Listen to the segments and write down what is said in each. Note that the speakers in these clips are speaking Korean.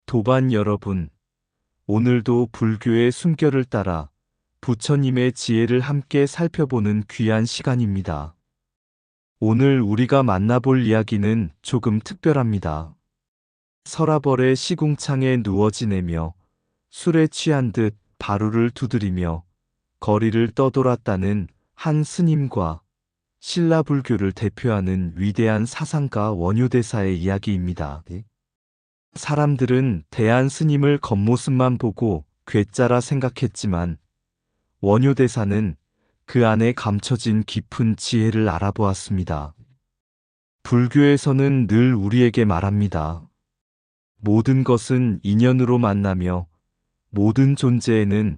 도반 여러분, 오늘도 불교의 숨결을 따라 부처님의 지혜를 함께 살펴보는 귀한 시간입니다. 오늘 우리가 만나볼 이야기는 조금 특별합니다. 서라벌의 시궁창에 누워 지내며 술에 취한 듯 바루를 두드리며 거리를 떠돌았다는 한 스님과 신라불교를 대표하는 위대한 사상가 원효대사의 이야기입니다. 사람들은 대한 스님을 겉모습만 보고 괴짜라 생각했지만 원효대사는 그 안에 감춰진 깊은 지혜를 알아보았습니다. 불교에서는 늘 우리에게 말합니다. 모든 것은 인연으로 만나며 모든 존재에는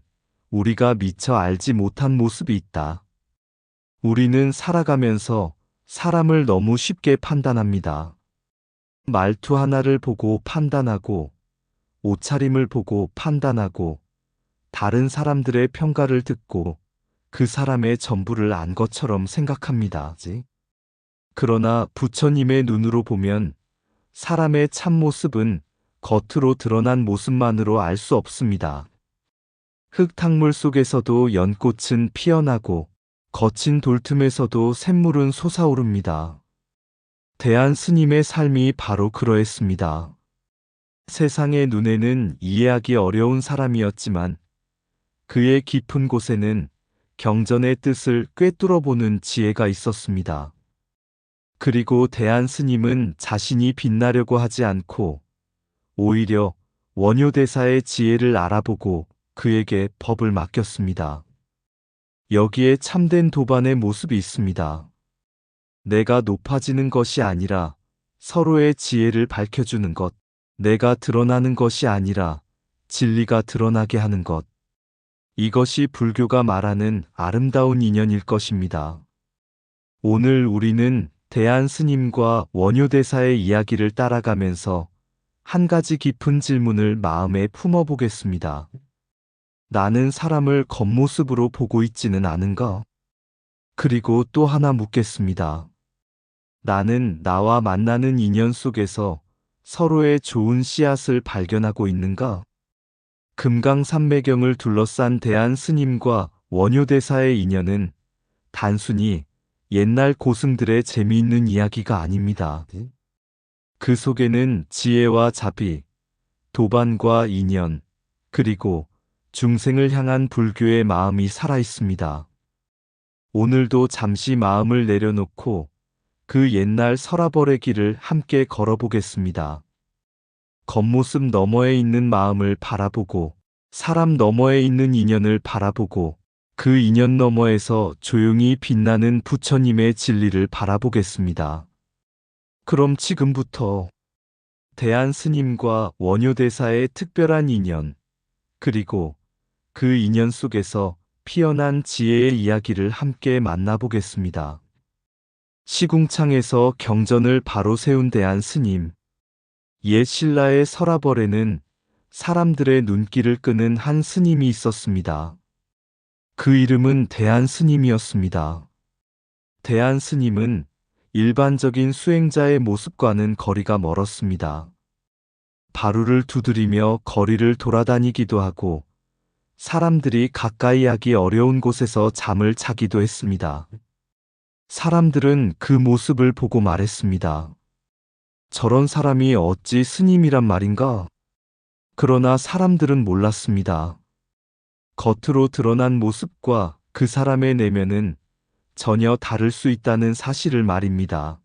우리가 미처 알지 못한 모습이 있다. 우리는 살아가면서 사람을 너무 쉽게 판단합니다. 말투 하나를 보고 판단하고, 옷차림을 보고 판단하고, 다른 사람들의 평가를 듣고 그 사람의 전부를 안 것처럼 생각합니다. 그러나 부처님의 눈으로 보면 사람의 참모습은 겉으로 드러난 모습만으로 알 수 없습니다. 흙탕물 속에서도 연꽃은 피어나고 거친 돌틈에서도 샘물은 솟아오릅니다. 대한 스님의 삶이 바로 그러했습니다. 세상의 눈에는 이해하기 어려운 사람이었지만 그의 깊은 곳에는 경전의 뜻을 꿰뚫어보는 지혜가 있었습니다. 그리고 대한 스님은 자신이 빛나려고 하지 않고 오히려 원효대사의 지혜를 알아보고 그에게 법을 맡겼습니다. 여기에 참된 도반의 모습이 있습니다. 내가 높아지는 것이 아니라 서로의 지혜를 밝혀주는 것, 내가 드러나는 것이 아니라 진리가 드러나게 하는 것. 이것이 불교가 말하는 아름다운 인연일 것입니다. 오늘 우리는 대한 스님과 원효대사의 이야기를 따라가면서 한 가지 깊은 질문을 마음에 품어보겠습니다. 나는 사람을 겉모습으로 보고 있지는 않은가? 그리고 또 하나 묻겠습니다. 나는 나와 만나는 인연 속에서 서로의 좋은 씨앗을 발견하고 있는가? 금강산매경을 둘러싼 대한 스님과 원효대사의 인연은 단순히 옛날 고승들의 재미있는 이야기가 아닙니다. 그 속에는 지혜와 자비, 도반과 인연, 그리고 중생을 향한 불교의 마음이 살아 있습니다. 오늘도 잠시 마음을 내려놓고 그 옛날 서라벌의 길을 함께 걸어보겠습니다. 겉모습 너머에 있는 마음을 바라보고 사람 너머에 있는 인연을 바라보고 그 인연 너머에서 조용히 빛나는 부처님의 진리를 바라보겠습니다. 그럼 지금부터 대한 스님과 원효대사의 특별한 인연, 그리고 그 인연 속에서 피어난 지혜의 이야기를 함께 만나보겠습니다. 시궁창에서 경전을 바로 세운 대한 스님. 옛 신라의 서라벌에는 사람들의 눈길을 끄는 한 스님이 있었습니다. 그 이름은 대한 스님이었습니다. 대한 스님은 일반적인 수행자의 모습과는 거리가 멀었습니다. 바루를 두드리며 거리를 돌아다니기도 하고 사람들이 가까이 하기 어려운 곳에서 잠을 자기도 했습니다. 사람들은 그 모습을 보고 말했습니다. 저런 사람이 어찌 스님이란 말인가? 그러나 사람들은 몰랐습니다. 겉으로 드러난 모습과 그 사람의 내면은 전혀 다를 수 있다는 사실을 말입니다.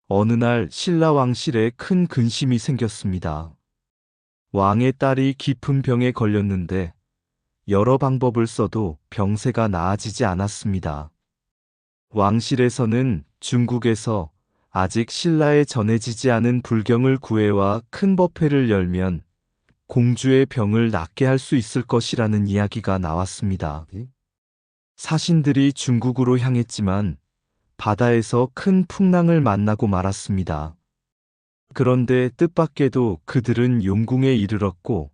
어느 날 신라 왕실에 큰 근심이 생겼습니다. 왕의 딸이 깊은 병에 걸렸는데 여러 방법을 써도 병세가 나아지지 않았습니다. 왕실에서는 중국에서 아직 신라에 전해지지 않은 불경을 구해와 큰 법회를 열면 공주의 병을 낫게 할 수 있을 것이라는 이야기가 나왔습니다. 사신들이 중국으로 향했지만 바다에서 큰 풍랑을 만나고 말았습니다. 그런데 뜻밖에도 그들은 용궁에 이르렀고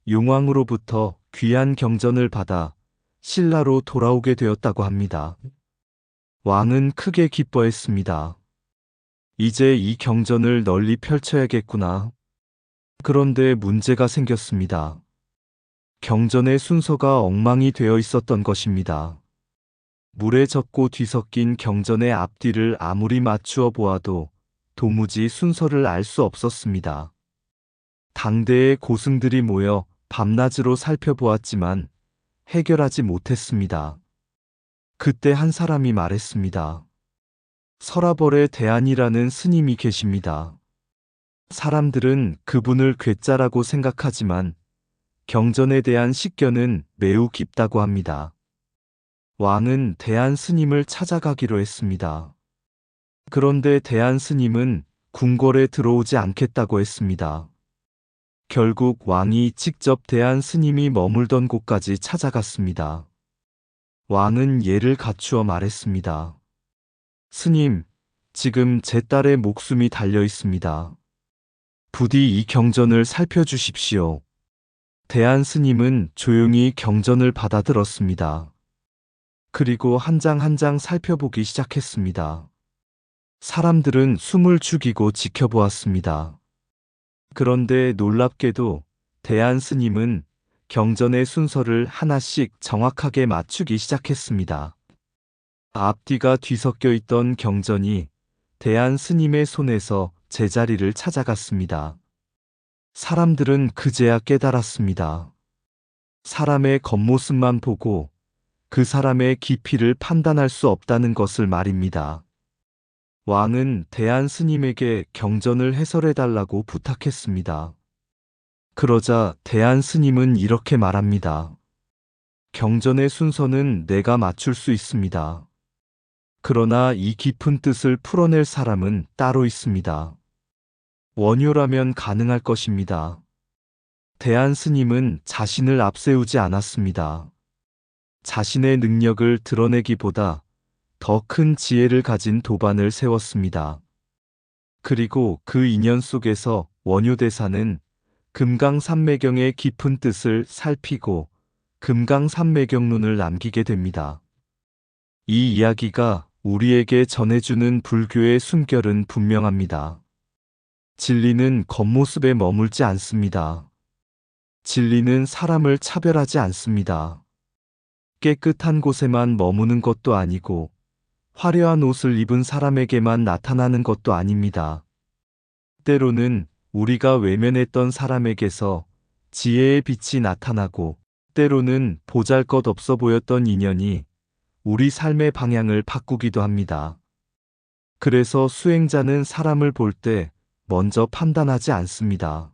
용왕으로부터 귀한 경전을 받아 신라로 돌아오게 되었다고 합니다. 왕은 크게 기뻐했습니다. 이제 이 경전을 널리 펼쳐야겠구나. 그런데 문제가 생겼습니다. 경전의 순서가 엉망이 되어 있었던 것입니다. 물에 젖고 뒤섞인 경전의 앞뒤를 아무리 맞추어 보아도 도무지 순서를 알 수 없었습니다. 당대의 고승들이 모여 밤낮으로 살펴보았지만 해결하지 못했습니다. 그때 한 사람이 말했습니다. 서라벌의 대안이라는 스님이 계십니다. 사람들은 그분을 괴짜라고 생각하지만 경전에 대한 식견은 매우 깊다고 합니다. 왕은 대안 스님을 찾아가기로 했습니다. 그런데 대안 스님은 궁궐에 들어오지 않겠다고 했습니다. 결국 왕이 직접 대안 스님이 머물던 곳까지 찾아갔습니다. 왕은 예를 갖추어 말했습니다. 스님, 지금 제 딸의 목숨이 달려 있습니다. 부디 이 경전을 살펴주십시오. 대안 스님은 조용히 경전을 받아들었습니다. 그리고 한 장 한 장 살펴보기 시작했습니다. 사람들은 숨을 죽이고 지켜보았습니다. 그런데 놀랍게도 대안 스님은 경전의 순서를 하나씩 정확하게 맞추기 시작했습니다. 앞뒤가 뒤섞여 있던 경전이 대안 스님의 손에서 제자리를 찾아갔습니다. 사람들은 그제야 깨달았습니다. 사람의 겉모습만 보고 그 사람의 깊이를 판단할 수 없다는 것을 말입니다. 왕은 대안 스님에게 경전을 해설해달라고 부탁했습니다. 그러자 대안 스님은 이렇게 말합니다. 경전의 순서는 내가 맞출 수 있습니다. 그러나 이 깊은 뜻을 풀어낼 사람은 따로 있습니다. 원효라면 가능할 것입니다. 대안 스님은 자신을 앞세우지 않았습니다. 자신의 능력을 드러내기보다 더 큰 지혜를 가진 도반을 세웠습니다. 그리고 그 인연 속에서 원효대사는 금강산매경의 깊은 뜻을 살피고 금강산매경론을 남기게 됩니다. 이 이야기가 우리에게 전해주는 불교의 숨결은 분명합니다. 진리는 겉모습에 머물지 않습니다. 진리는 사람을 차별하지 않습니다. 깨끗한 곳에만 머무는 것도 아니고 화려한 옷을 입은 사람에게만 나타나는 것도 아닙니다. 때로는 우리가 외면했던 사람에게서 지혜의 빛이 나타나고 때로는 보잘것없어 보였던 인연이 우리 삶의 방향을 바꾸기도 합니다. 그래서 수행자는 사람을 볼 때 먼저 판단하지 않습니다.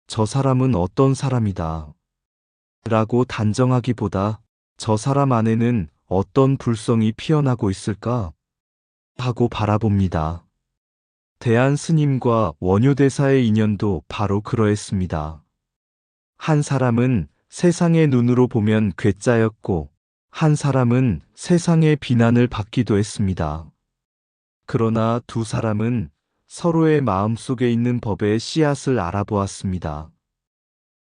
저 사람은 어떤 사람이다 라고 단정하기보다 저 사람 안에는 어떤 불성이 피어나고 있을까 하고 바라봅니다. 대안 스님과 원효대사의 인연도 바로 그러했습니다. 한 사람은 세상의 눈으로 보면 괴짜였고 한 사람은 세상의 비난을 받기도 했습니다. 그러나 두 사람은 서로의 마음속에 있는 법의 씨앗을 알아보았습니다.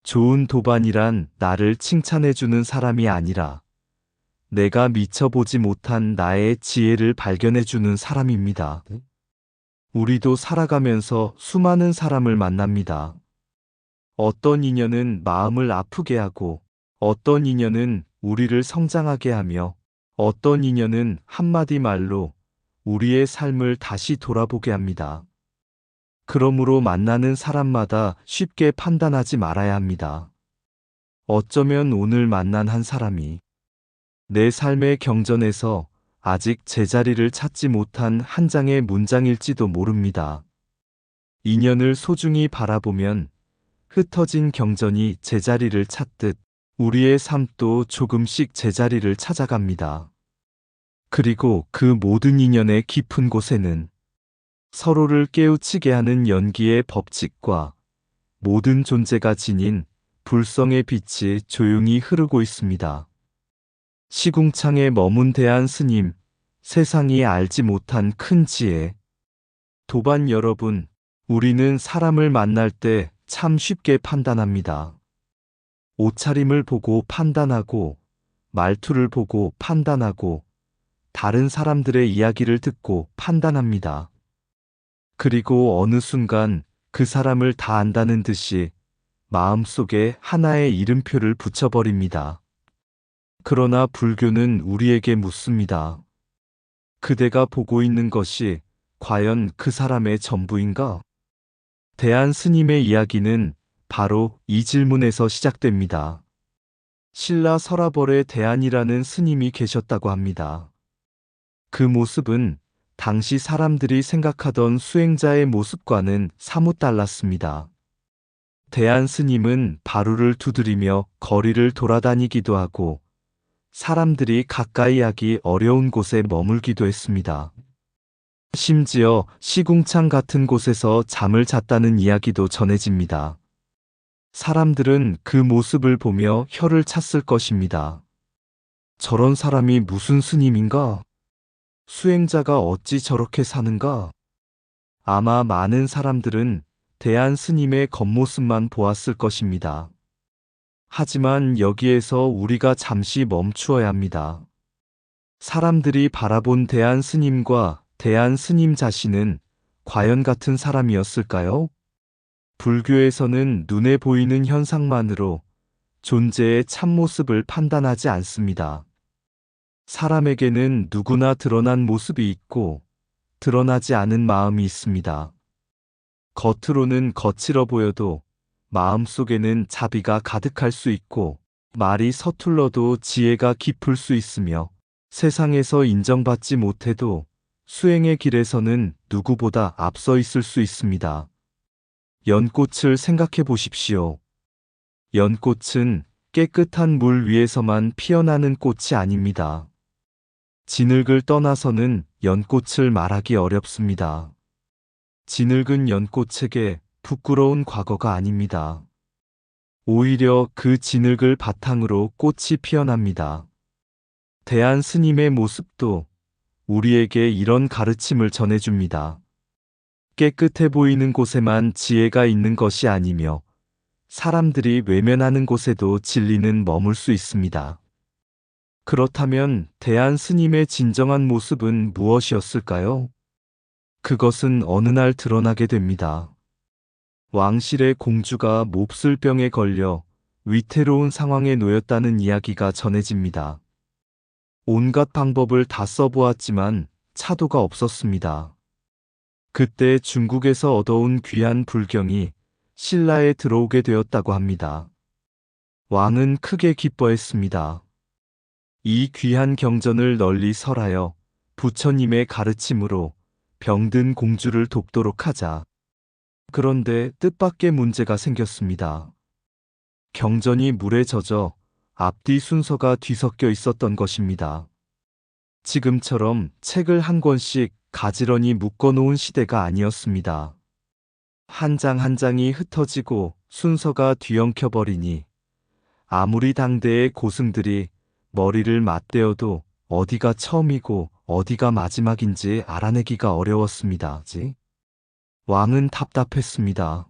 좋은 도반이란 나를 칭찬해주는 사람이 아니라 내가 미쳐보지 못한 나의 지혜를 발견해주는 사람입니다. 우리도 살아가면서 수많은 사람을 만납니다. 어떤 인연은 마음을 아프게 하고 어떤 인연은 우리를 성장하게 하며 어떤 인연은 한마디 말로 우리의 삶을 다시 돌아보게 합니다. 그러므로 만나는 사람마다 쉽게 판단하지 말아야 합니다. 어쩌면 오늘 만난 한 사람이 내 삶의 경전에서 아직 제자리를 찾지 못한 한 장의 문장일지도 모릅니다. 인연을 소중히 바라보면 흩어진 경전이 제자리를 찾듯 우리의 삶도 조금씩 제자리를 찾아갑니다. 그리고 그 모든 인연의 깊은 곳에는 서로를 깨우치게 하는 연기의 법칙과 모든 존재가 지닌 불성의 빛이 조용히 흐르고 있습니다. 시궁창에 머문 대안 스님, 세상이 알지 못한 큰 지혜. 도반 여러분, 우리는 사람을 만날 때 참 쉽게 판단합니다. 옷차림을 보고 판단하고, 말투를 보고 판단하고, 다른 사람들의 이야기를 듣고 판단합니다. 그리고 어느 순간 그 사람을 다 안다는 듯이 마음속에 하나의 이름표를 붙여버립니다. 그러나 불교는 우리에게 묻습니다. 그대가 보고 있는 것이 과연 그 사람의 전부인가? 대한 스님의 이야기는 바로 이 질문에서 시작됩니다. 신라 서라벌에 대한이라는 스님이 계셨다고 합니다. 그 모습은 당시 사람들이 생각하던 수행자의 모습과는 사뭇 달랐습니다. 대한 스님은 바루를 두드리며 거리를 돌아다니기도 하고 사람들이 가까이 하기 어려운 곳에 머물기도 했습니다. 심지어 시궁창 같은 곳에서 잠을 잤다는 이야기도 전해집니다. 사람들은 그 모습을 보며 혀를 찼을 것입니다. 저런 사람이 무슨 스님인가? 수행자가 어찌 저렇게 사는가? 아마 많은 사람들은 대한 스님의 겉모습만 보았을 것입니다. 하지만 여기에서 우리가 잠시 멈추어야 합니다. 사람들이 바라본 대한 스님과 대한 스님 자신은 과연 같은 사람이었을까요? 불교에서는 눈에 보이는 현상만으로 존재의 참모습을 판단하지 않습니다. 사람에게는 누구나 드러난 모습이 있고 드러나지 않은 마음이 있습니다. 겉으로는 거칠어 보여도 마음속에는 자비가 가득할 수 있고 말이 서툴러도 지혜가 깊을 수 있으며 세상에서 인정받지 못해도 수행의 길에서는 누구보다 앞서 있을 수 있습니다. 연꽃을 생각해 보십시오. 연꽃은 깨끗한 물 위에서만 피어나는 꽃이 아닙니다. 진흙을 떠나서는 연꽃을 말하기 어렵습니다. 진흙은 연꽃에게 부끄러운 과거가 아닙니다. 오히려 그 진흙을 바탕으로 꽃이 피어납니다. 대한 스님의 모습도 우리에게 이런 가르침을 전해줍니다. 깨끗해 보이는 곳에만 지혜가 있는 것이 아니며 사람들이 외면하는 곳에도 진리는 머물 수 있습니다. 그렇다면 대한 스님의 진정한 모습은 무엇이었을까요? 그것은 어느 날 드러나게 됩니다. 왕실의 공주가 몹쓸 병에 걸려 위태로운 상황에 놓였다는 이야기가 전해집니다. 온갖 방법을 다 써보았지만 차도가 없었습니다. 그때 중국에서 얻어온 귀한 불경이 신라에 들어오게 되었다고 합니다. 왕은 크게 기뻐했습니다. 이 귀한 경전을 널리 설하여 부처님의 가르침으로 병든 공주를 돕도록 하자. 그런데 뜻밖의 문제가 생겼습니다. 경전이 물에 젖어 앞뒤 순서가 뒤섞여 있었던 것입니다. 지금처럼 책을 한 권씩 가지런히 묶어놓은 시대가 아니었습니다. 한 장 한 장이 흩어지고 순서가 뒤엉켜버리니 아무리 당대의 고승들이 머리를 맞대어도 어디가 처음이고 어디가 마지막인지 알아내기가 어려웠습니다. 왕은 답답했습니다.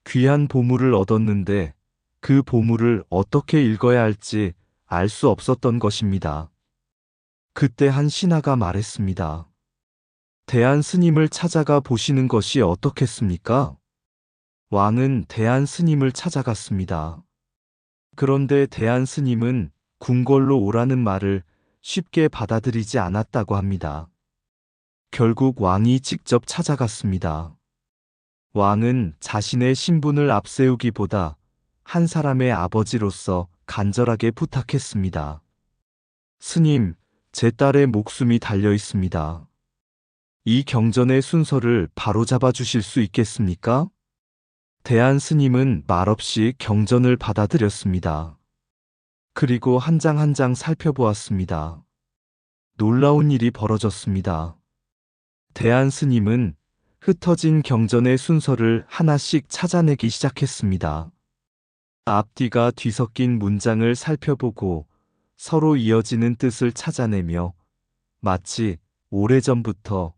귀한 보물을 얻었는데 그 보물을 어떻게 읽어야 할지 알 수 없었던 것입니다. 그때 한 신하가 말했습니다. 대한 스님을 찾아가 보시는 것이 어떻겠습니까? 왕은 대한 스님을 찾아갔습니다. 그런데 대한 스님은 궁궐로 오라는 말을 쉽게 받아들이지 않았다고 합니다. 결국 왕이 직접 찾아갔습니다. 왕은 자신의 신분을 앞세우기보다 한 사람의 아버지로서 간절하게 부탁했습니다. 스님, 제 딸의 목숨이 달려 있습니다. 이 경전의 순서를 바로잡아 주실 수 있겠습니까? 대한 스님은 말없이 경전을 받아들였습니다. 그리고 한 장 한 장 살펴보았습니다. 놀라운 일이 벌어졌습니다. 대한 스님은 흩어진 경전의 순서를 하나씩 찾아내기 시작했습니다. 앞뒤가 뒤섞인 문장을 살펴보고 서로 이어지는 뜻을 찾아내며 마치 오래전부터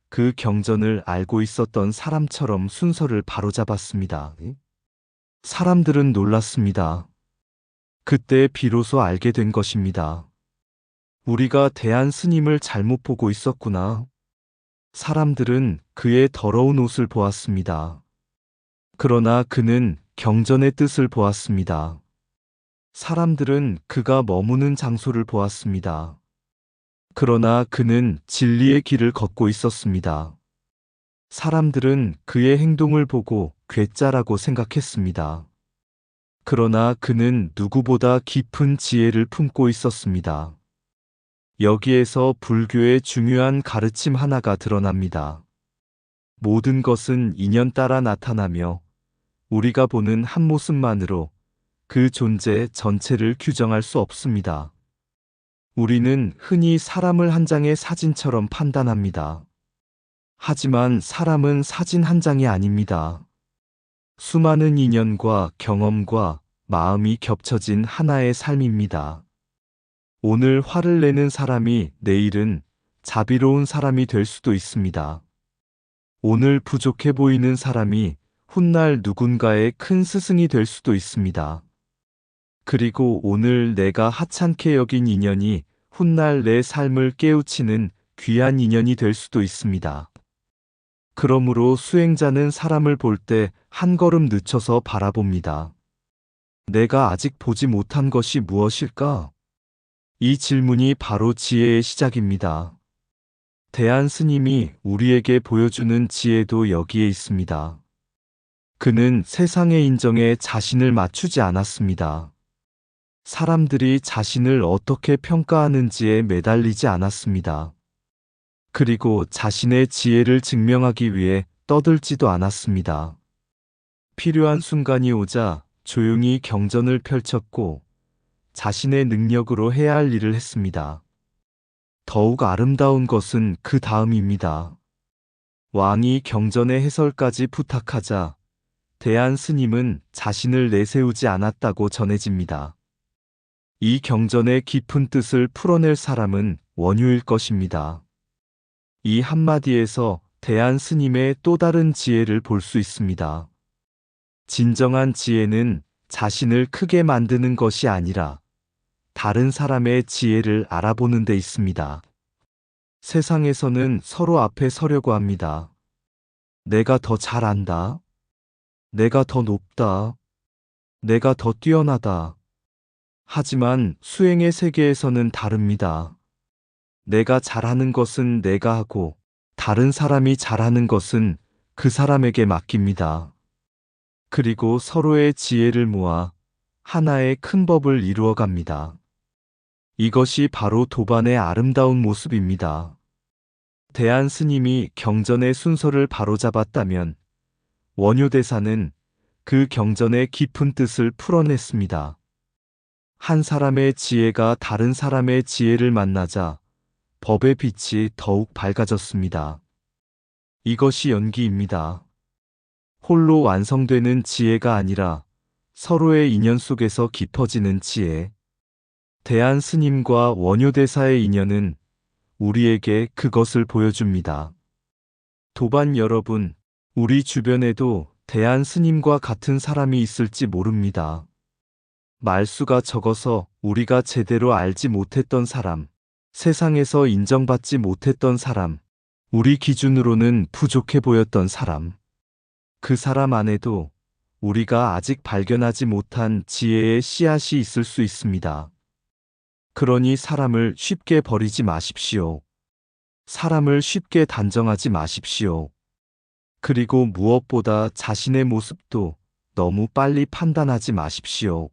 그 경전을 알고 있었던 사람처럼 순서를 바로잡았습니다. 사람들은 놀랐습니다. 그때 비로소 알게 된 것입니다. 우리가 대한 스님을 잘못 보고 있었구나. 사람들은 그의 더러운 옷을 보았습니다. 그러나 그는 경전의 뜻을 보았습니다. 사람들은 그가 머무는 장소를 보았습니다. 그러나 그는 진리의 길을 걷고 있었습니다. 사람들은 그의 행동을 보고 괴짜라고 생각했습니다. 그러나 그는 누구보다 깊은 지혜를 품고 있었습니다. 여기에서 불교의 중요한 가르침 하나가 드러납니다. 모든 것은 인연 따라 나타나며 우리가 보는 한 모습만으로 그 존재 전체를 규정할 수 없습니다. 우리는 흔히 사람을 한 장의 사진처럼 판단합니다. 하지만 사람은 사진 한 장이 아닙니다. 수많은 인연과 경험과 마음이 겹쳐진 하나의 삶입니다. 오늘 화를 내는 사람이 내일은 자비로운 사람이 될 수도 있습니다. 오늘 부족해 보이는 사람이 훗날 누군가의 큰 스승이 될 수도 있습니다. 그리고 오늘 내가 하찮게 여긴 인연이 훗날 내 삶을 깨우치는 귀한 인연이 될 수도 있습니다. 그러므로 수행자는 사람을 볼 때 한 걸음 늦춰서 바라봅니다. 내가 아직 보지 못한 것이 무엇일까? 이 질문이 바로 지혜의 시작입니다. 대한 스님이 우리에게 보여주는 지혜도 여기에 있습니다. 그는 세상의 인정에 자신을 맞추지 않았습니다. 사람들이 자신을 어떻게 평가하는지에 매달리지 않았습니다. 그리고 자신의 지혜를 증명하기 위해 떠들지도 않았습니다. 필요한 순간이 오자 조용히 경전을 펼쳤고 자신의 능력으로 해야 할 일을 했습니다. 더욱 아름다운 것은 그 다음입니다. 왕이 경전의 해설까지 부탁하자 대한 스님은 자신을 내세우지 않았다고 전해집니다. 이 경전의 깊은 뜻을 풀어낼 사람은 원효일 것입니다. 이 한마디에서 대한 스님의 또 다른 지혜를 볼 수 있습니다. 진정한 지혜는 자신을 크게 만드는 것이 아니라 다른 사람의 지혜를 알아보는 데 있습니다. 세상에서는 서로 앞에 서려고 합니다. 내가 더 잘 안다. 내가 더 높다. 내가 더 뛰어나다. 하지만 수행의 세계에서는 다릅니다. 내가 잘하는 것은 내가 하고 다른 사람이 잘하는 것은 그 사람에게 맡깁니다. 그리고 서로의 지혜를 모아 하나의 큰 법을 이루어 갑니다. 이것이 바로 도반의 아름다운 모습입니다. 대한 스님이 경전의 순서를 바로잡았다면 원효대사는 그 경전의 깊은 뜻을 풀어냈습니다. 한 사람의 지혜가 다른 사람의 지혜를 만나자 법의 빛이 더욱 밝아졌습니다. 이것이 연기입니다. 홀로 완성되는 지혜가 아니라 서로의 인연 속에서 깊어지는 지혜. 대한 스님과 원효대사의 인연은 우리에게 그것을 보여줍니다. 도반 여러분, 우리 주변에도 대한 스님과 같은 사람이 있을지 모릅니다. 말수가 적어서 우리가 제대로 알지 못했던 사람, 세상에서 인정받지 못했던 사람, 우리 기준으로는 부족해 보였던 사람. 그 사람 안에도 우리가 아직 발견하지 못한 지혜의 씨앗이 있을 수 있습니다. 그러니 사람을 쉽게 버리지 마십시오. 사람을 쉽게 단정하지 마십시오. 그리고 무엇보다 자신의 모습도 너무 빨리 판단하지 마십시오.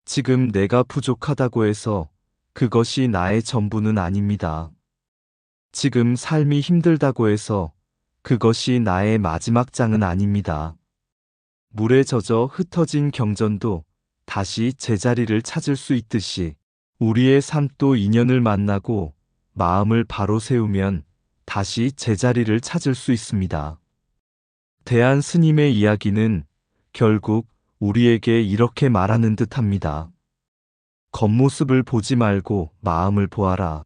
지금 내가 부족하다고 해서 그것이 나의 전부는 아닙니다. 지금 삶이 힘들다고 해서 그것이 나의 마지막 장은 아닙니다. 물에 젖어 흩어진 경전도 다시 제자리를 찾을 수 있듯이 우리의 삶도 인연을 만나고 마음을 바로 세우면 다시 제자리를 찾을 수 있습니다. 대한 스님의 이야기는 결국 우리에게 이렇게 말하는 듯합니다. 겉모습을 보지 말고 마음을 보아라.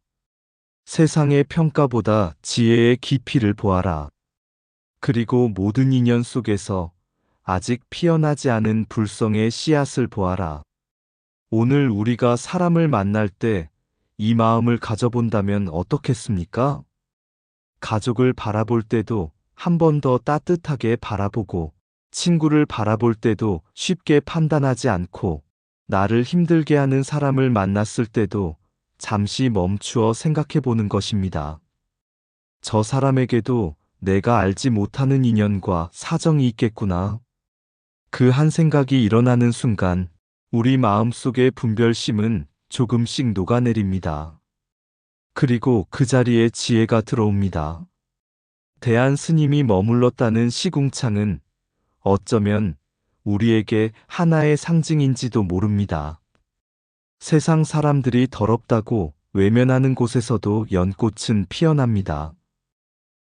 세상의 평가보다 지혜의 깊이를 보아라. 그리고 모든 인연 속에서 아직 피어나지 않은 불성의 씨앗을 보아라. 오늘 우리가 사람을 만날 때 이 마음을 가져본다면 어떻겠습니까? 가족을 바라볼 때도 한 번 더 따뜻하게 바라보고 친구를 바라볼 때도 쉽게 판단하지 않고 나를 힘들게 하는 사람을 만났을 때도 잠시 멈추어 생각해 보는 것입니다. 저 사람에게도 내가 알지 못하는 인연과 사정이 있겠구나. 그 한 생각이 일어나는 순간 우리 마음속의 분별심은 조금씩 녹아내립니다. 그리고 그 자리에 지혜가 들어옵니다. 대한 스님이 머물렀다는 시궁창은 어쩌면 우리에게 하나의 상징인지도 모릅니다. 세상 사람들이 더럽다고 외면하는 곳에서도 연꽃은 피어납니다.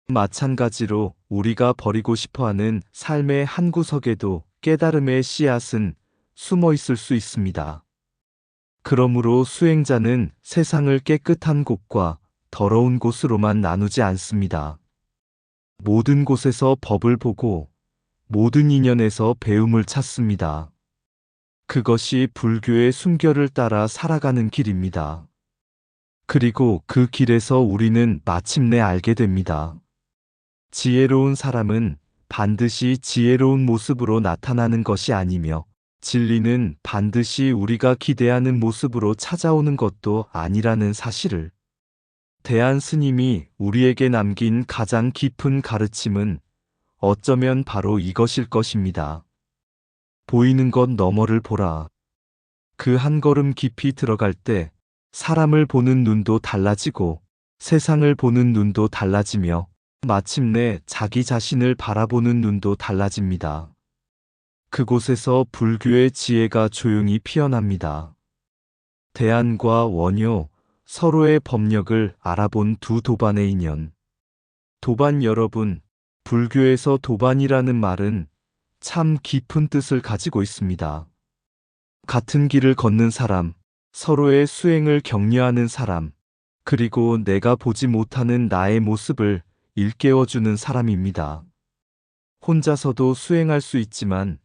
마찬가지로 우리가 버리고 싶어하는 삶의 한 구석에도 깨달음의 씨앗은 숨어 있을 수 있습니다. 그러므로 수행자는 세상을 깨끗한 곳과 더러운 곳으로만 나누지 않습니다. 모든 곳에서 법을 보고 모든 인연에서 배움을 찾습니다. 그것이 불교의 순결을 따라 살아가는 길입니다. 그리고 그 길에서 우리는 마침내 알게 됩니다. 지혜로운 사람은 반드시 지혜로운 모습으로 나타나는 것이 아니며 진리는 반드시 우리가 기대하는 모습으로 찾아오는 것도 아니라는 사실을. 대한 스님이 우리에게 남긴 가장 깊은 가르침은 어쩌면 바로 이것일 것입니다. 보이는 것 너머를 보라. 그 한 걸음 깊이 들어갈 때 사람을 보는 눈도 달라지고 세상을 보는 눈도 달라지며 마침내 자기 자신을 바라보는 눈도 달라집니다. 그곳에서 불교의 지혜가 조용히 피어납니다. 대안과 원효, 서로의 법력을 알아본 두 도반의 인연. 도반 여러분, 불교에서 도반이라는 말은 참 깊은 뜻을 가지고 있습니다. 같은 길을 걷는 사람, 서로의 수행을 격려하는 사람, 그리고 내가 보지 못하는 나의 모습을 일깨워주는 사람입니다. 혼자서도 수행할 수 있지만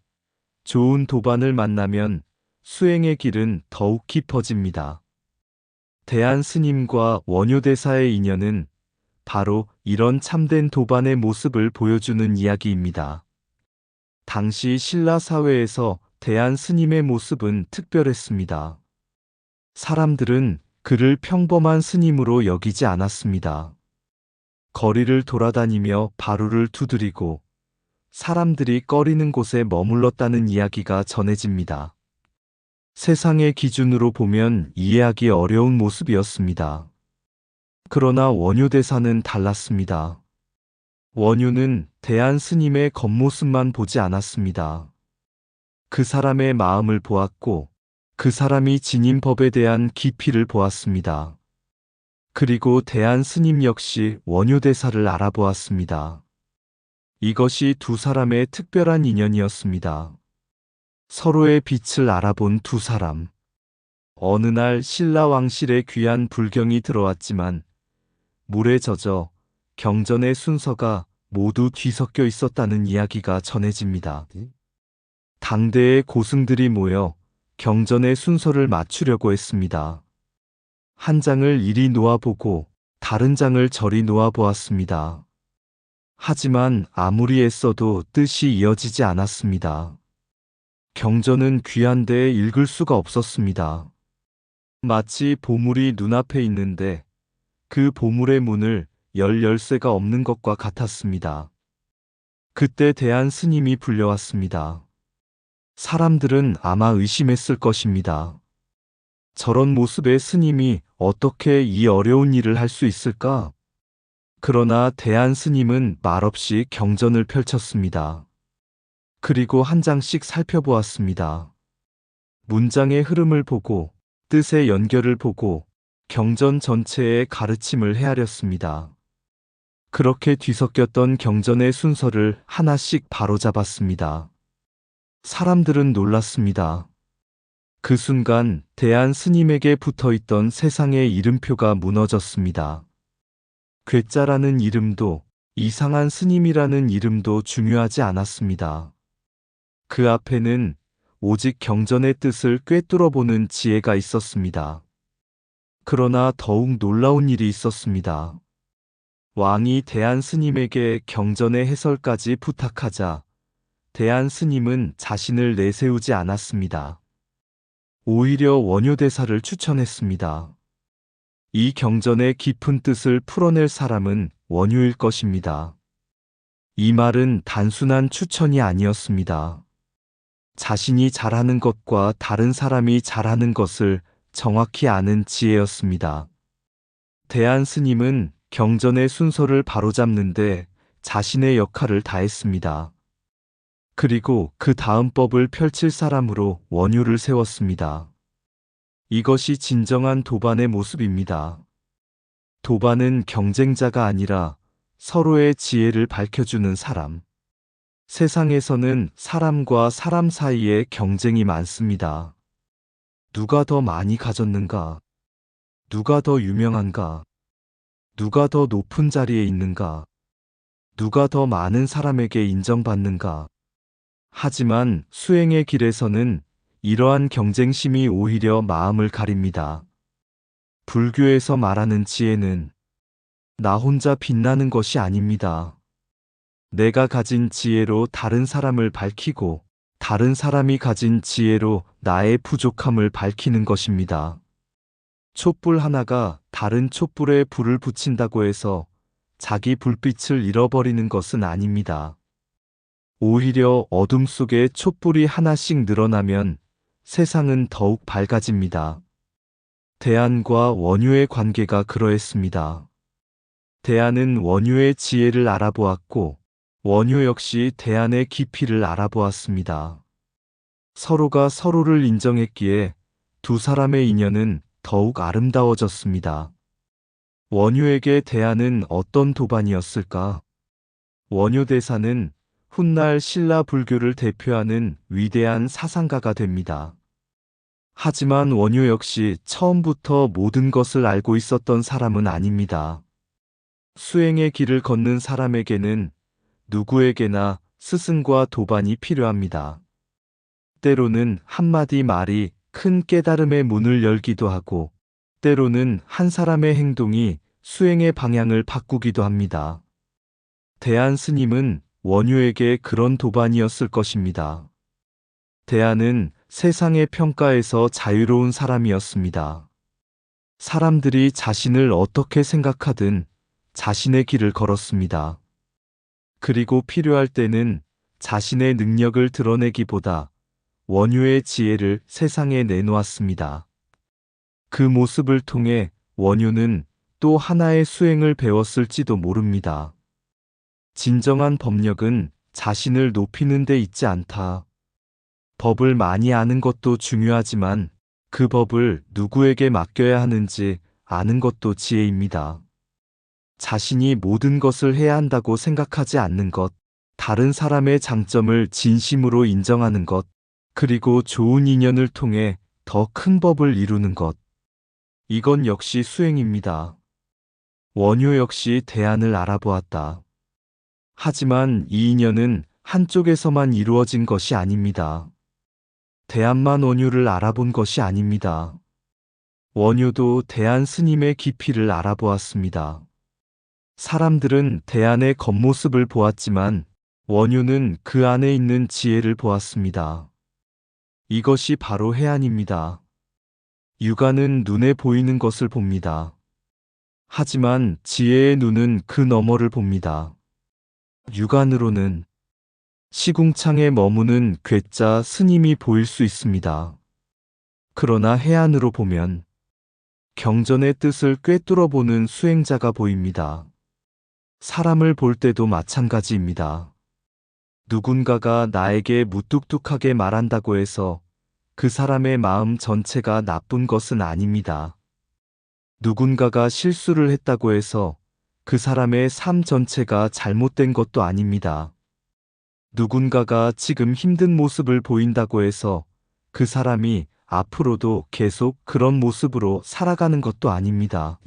좋은 도반을 만나면 수행의 길은 더욱 깊어집니다. 대한 스님과 원효대사의 인연은 바로 이런 참된 도반의 모습을 보여주는 이야기입니다. 당시 신라 사회에서 대한 스님의 모습은 특별했습니다. 사람들은 그를 평범한 스님으로 여기지 않았습니다. 거리를 돌아다니며 바루를 두드리고 사람들이 꺼리는 곳에 머물렀다는 이야기가 전해집니다. 세상의 기준으로 보면 이해하기 어려운 모습이었습니다. 그러나 원효대사는 달랐습니다. 원효는 대한 스님의 겉모습만 보지 않았습니다. 그 사람의 마음을 보았고 그 사람이 지닌 법에 대한 깊이를 보았습니다. 그리고 대한 스님 역시 원효대사를 알아보았습니다. 이것이 두 사람의 특별한 인연이었습니다. 서로의 빛을 알아본 두 사람. 어느 날 신라 왕실에 귀한 불경이 들어왔지만 물에 젖어 경전의 순서가 모두 뒤섞여 있었다는 이야기가 전해집니다. 당대의 고승들이 모여 경전의 순서를 맞추려고 했습니다. 한 장을 이리 놓아보고 다른 장을 저리 놓아보았습니다. 하지만 아무리 애써도 뜻이 이어지지 않았습니다. 경전은 귀한데 읽을 수가 없었습니다. 마치 보물이 눈앞에 있는데 그 보물의 문을 열 열쇠가 없는 것과 같았습니다. 그때 대한 스님이 불려왔습니다. 사람들은 아마 의심했을 것입니다. 저런 모습의 스님이 어떻게 이 어려운 일을 할 수 있을까? 그러나 대한 스님은 말없이 경전을 펼쳤습니다. 그리고 한 장씩 살펴보았습니다. 문장의 흐름을 보고 뜻의 연결을 보고 경전 전체의 가르침을 헤아렸습니다. 그렇게 뒤섞였던 경전의 순서를 하나씩 바로잡았습니다. 사람들은 놀랐습니다. 그 순간 대한 스님에게 붙어있던 세상의 이름표가 무너졌습니다. 괴짜라는 이름도 이상한 스님이라는 이름도 중요하지 않았습니다. 그 앞에는 오직 경전의 뜻을 꿰뚫어보는 지혜가 있었습니다. 그러나 더욱 놀라운 일이 있었습니다. 왕이 대한 스님에게 경전의 해설까지 부탁하자 대안 스님은 자신을 내세우지 않았습니다. 오히려 원효대사를 추천했습니다. 이 경전의 깊은 뜻을 풀어낼 사람은 원효일 것입니다. 이 말은 단순한 추천이 아니었습니다. 자신이 잘하는 것과 다른 사람이 잘하는 것을 정확히 아는 지혜였습니다. 대안 스님은 경전의 순서를 바로잡는데 자신의 역할을 다했습니다. 그리고 그 다음 법을 펼칠 사람으로 원효를 세웠습니다. 이것이 진정한 도반의 모습입니다. 도반은 경쟁자가 아니라 서로의 지혜를 밝혀주는 사람. 세상에서는 사람과 사람 사이에 경쟁이 많습니다. 누가 더 많이 가졌는가? 누가 더 유명한가? 누가 더 높은 자리에 있는가? 누가 더 많은 사람에게 인정받는가? 하지만 수행의 길에서는 이러한 경쟁심이 오히려 마음을 가립니다. 불교에서 말하는 지혜는 나 혼자 빛나는 것이 아닙니다. 내가 가진 지혜로 다른 사람을 밝히고 다른 사람이 가진 지혜로 나의 부족함을 밝히는 것입니다. 촛불 하나가 다른 촛불에 불을 붙인다고 해서 자기 불빛을 잃어버리는 것은 아닙니다. 오히려 어둠 속에 촛불이 하나씩 늘어나면 세상은 더욱 밝아집니다. 대안과 원효의 관계가 그러했습니다. 대안은 원효의 지혜를 알아보았고 원효 역시 대안의 깊이를 알아보았습니다. 서로가 서로를 인정했기에 두 사람의 인연은 더욱 아름다워졌습니다. 원효에게 대안은 어떤 도반이었을까? 원효 대사는 훗날 신라 불교를 대표하는 위대한 사상가가 됩니다. 하지만 원효 역시 처음부터 모든 것을 알고 있었던 사람은 아닙니다. 수행의 길을 걷는 사람에게는 누구에게나 스승과 도반이 필요합니다. 때로는 한마디 말이 큰 깨달음의 문을 열기도 하고, 때로는 한 사람의 행동이 수행의 방향을 바꾸기도 합니다. 대안 스님은 원효에게 그런 도반이었을 것입니다. 대안은 세상의 평가에서 자유로운 사람이었습니다. 사람들이 자신을 어떻게 생각하든 자신의 길을 걸었습니다. 그리고 필요할 때는 자신의 능력을 드러내기보다 원효의 지혜를 세상에 내놓았습니다. 그 모습을 통해 원효는 또 하나의 수행을 배웠을지도 모릅니다. 진정한 법력은 자신을 높이는 데 있지 않다. 법을 많이 아는 것도 중요하지만 그 법을 누구에게 맡겨야 하는지 아는 것도 지혜입니다. 자신이 모든 것을 해야 한다고 생각하지 않는 것, 다른 사람의 장점을 진심으로 인정하는 것, 그리고 좋은 인연을 통해 더 큰 법을 이루는 것. 이건 역시 수행입니다. 원효 역시 대안을 알아보았다. 하지만 이 인연은 한쪽에서만 이루어진 것이 아닙니다. 대안만 원효를 알아본 것이 아닙니다. 원효도 대안 스님의 깊이를 알아보았습니다. 사람들은 대안의 겉모습을 보았지만 원효는 그 안에 있는 지혜를 보았습니다. 이것이 바로 해안입니다. 육안은 눈에 보이는 것을 봅니다. 하지만 지혜의 눈은 그 너머를 봅니다. 육안으로는 시궁창에 머무는 괴짜 스님이 보일 수 있습니다. 그러나 해안으로 보면 경전의 뜻을 꿰뚫어 보는 수행자가 보입니다. 사람을 볼 때도 마찬가지입니다. 누군가가 나에게 무뚝뚝하게 말한다고 해서 그 사람의 마음 전체가 나쁜 것은 아닙니다. 누군가가 실수를 했다고 해서 그 사람의 삶 전체가 잘못된 것도 아닙니다. 누군가가 지금 힘든 모습을 보인다고 해서 그 사람이 앞으로도 계속 그런 모습으로 살아가는 것도 아닙니다.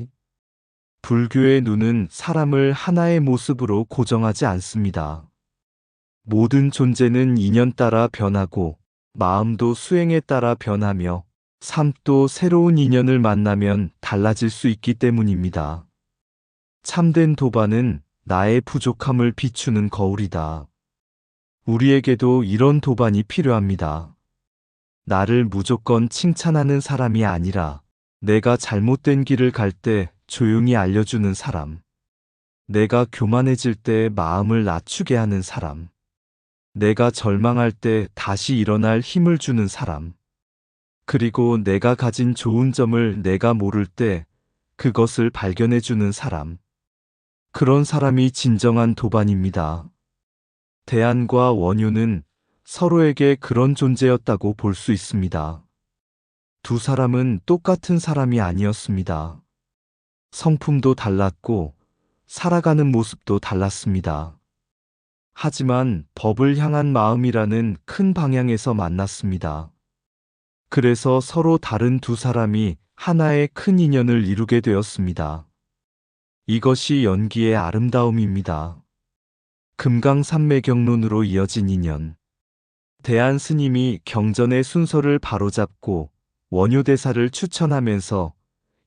불교의 눈은 사람을 하나의 모습으로 고정하지 않습니다. 모든 존재는 인연 따라 변하고 마음도 수행에 따라 변하며 삶도 새로운 인연을 만나면 달라질 수 있기 때문입니다. 참된 도반은 나의 부족함을 비추는 거울이다. 우리에게도 이런 도반이 필요합니다. 나를 무조건 칭찬하는 사람이 아니라 내가 잘못된 길을 갈 때 조용히 알려주는 사람. 내가 교만해질 때 마음을 낮추게 하는 사람. 내가 절망할 때 다시 일어날 힘을 주는 사람. 그리고 내가 가진 좋은 점을 내가 모를 때 그것을 발견해 주는 사람. 그런 사람이 진정한 도반입니다. 대안과 원효는 서로에게 그런 존재였다고 볼 수 있습니다. 두 사람은 똑같은 사람이 아니었습니다. 성품도 달랐고 살아가는 모습도 달랐습니다. 하지만 법을 향한 마음이라는 큰 방향에서 만났습니다. 그래서 서로 다른 두 사람이 하나의 큰 인연을 이루게 되었습니다. 이것이 연기의 아름다움입니다. 금강산매경론으로 이어진 인연. 대안 스님이 경전의 순서를 바로잡고 원효대사를 추천하면서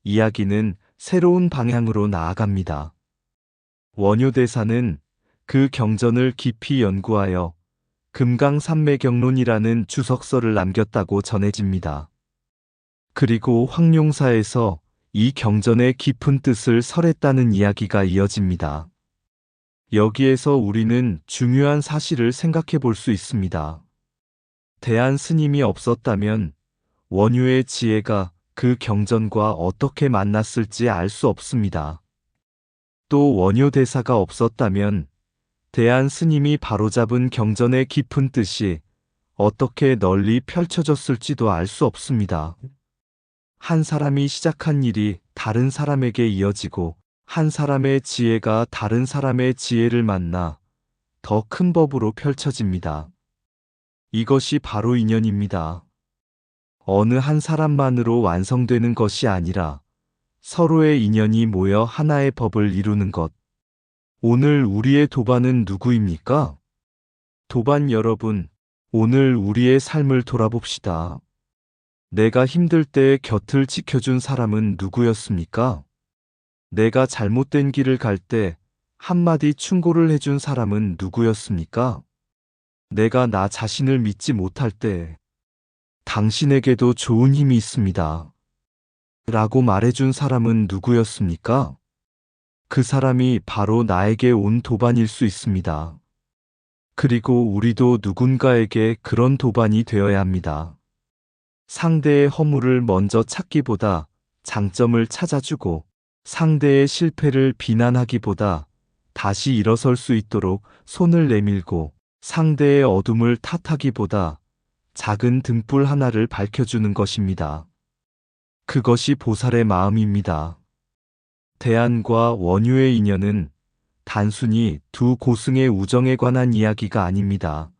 이야기는 새로운 방향으로 나아갑니다. 원효대사는 그 경전을 깊이 연구하여 금강산매경론이라는 주석서를 남겼다고 전해집니다. 그리고 황룡사에서 이 경전의 깊은 뜻을 설했다는 이야기가 이어집니다. 여기에서 우리는 중요한 사실을 생각해 볼 수 있습니다. 대안 스님이 없었다면 원효의 지혜가 그 경전과 어떻게 만났을지 알 수 없습니다. 또 원효 대사가 없었다면 대안 스님이 바로잡은 경전의 깊은 뜻이 어떻게 널리 펼쳐졌을지도 알 수 없습니다. 한 사람이 시작한 일이 다른 사람에게 이어지고 한 사람의 지혜가 다른 사람의 지혜를 만나 더 큰 법으로 펼쳐집니다. 이것이 바로 인연입니다. 어느 한 사람만으로 완성되는 것이 아니라 서로의 인연이 모여 하나의 법을 이루는 것. 오늘 우리의 도반은 누구입니까? 도반 여러분, 오늘 우리의 삶을 돌아봅시다. 내가 힘들 때 곁을 지켜준 사람은 누구였습니까? 내가 잘못된 길을 갈 때 한마디 충고를 해준 사람은 누구였습니까? 내가 나 자신을 믿지 못할 때 당신에게도 좋은 힘이 있습니다. 라고 말해준 사람은 누구였습니까? 그 사람이 바로 나에게 온 도반일 수 있습니다. 그리고 우리도 누군가에게 그런 도반이 되어야 합니다. 상대의 허물을 먼저 찾기보다 장점을 찾아주고 상대의 실패를 비난하기보다 다시 일어설 수 있도록 손을 내밀고 상대의 어둠을 탓하기보다 작은 등불 하나를 밝혀주는 것입니다. 그것이 보살의 마음입니다. 대안과 원효의 인연은 단순히 두 고승의 우정에 관한 이야기가 아닙니다.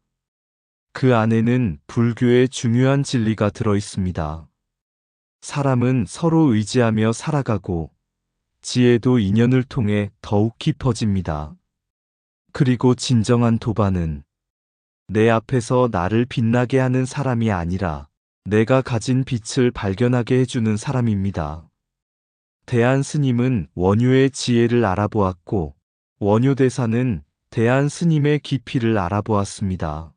그 안에는 불교의 중요한 진리가 들어 있습니다. 사람은 서로 의지하며 살아가고 지혜도 인연을 통해 더욱 깊어집니다. 그리고 진정한 도반은 내 앞에서 나를 빛나게 하는 사람이 아니라 내가 가진 빛을 발견하게 해주는 사람입니다. 대안 스님은 원효의 지혜를 알아보았고 원효 대사는 대안 스님의 깊이를 알아보았습니다.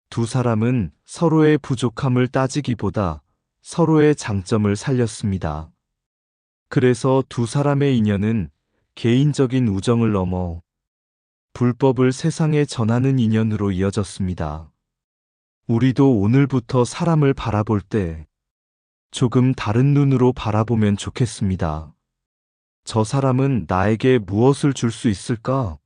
두 사람은 서로의 부족함을 따지기보다 서로의 장점을 살렸습니다. 그래서 두 사람의 인연은 개인적인 우정을 넘어 불법을 세상에 전하는 인연으로 이어졌습니다. 우리도 오늘부터 사람을 바라볼 때 조금 다른 눈으로 바라보면 좋겠습니다. 저 사람은 나에게 무엇을 줄 수 있을까?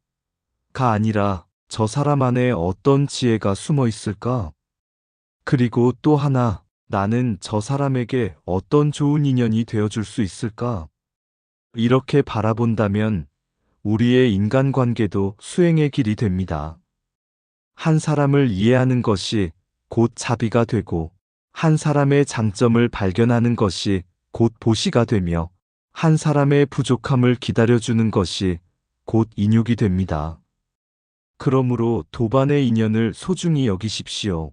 가 아니라 저 사람 안에 어떤 지혜가 숨어 있을까? 그리고 또 하나, 나는 저 사람에게 어떤 좋은 인연이 되어줄 수 있을까? 이렇게 바라본다면 우리의 인간관계도 수행의 길이 됩니다. 한 사람을 이해하는 것이 곧 자비가 되고 한 사람의 장점을 발견하는 것이 곧 보시가 되며 한 사람의 부족함을 기다려주는 것이 곧 인육이 됩니다. 그러므로 도반의 인연을 소중히 여기십시오.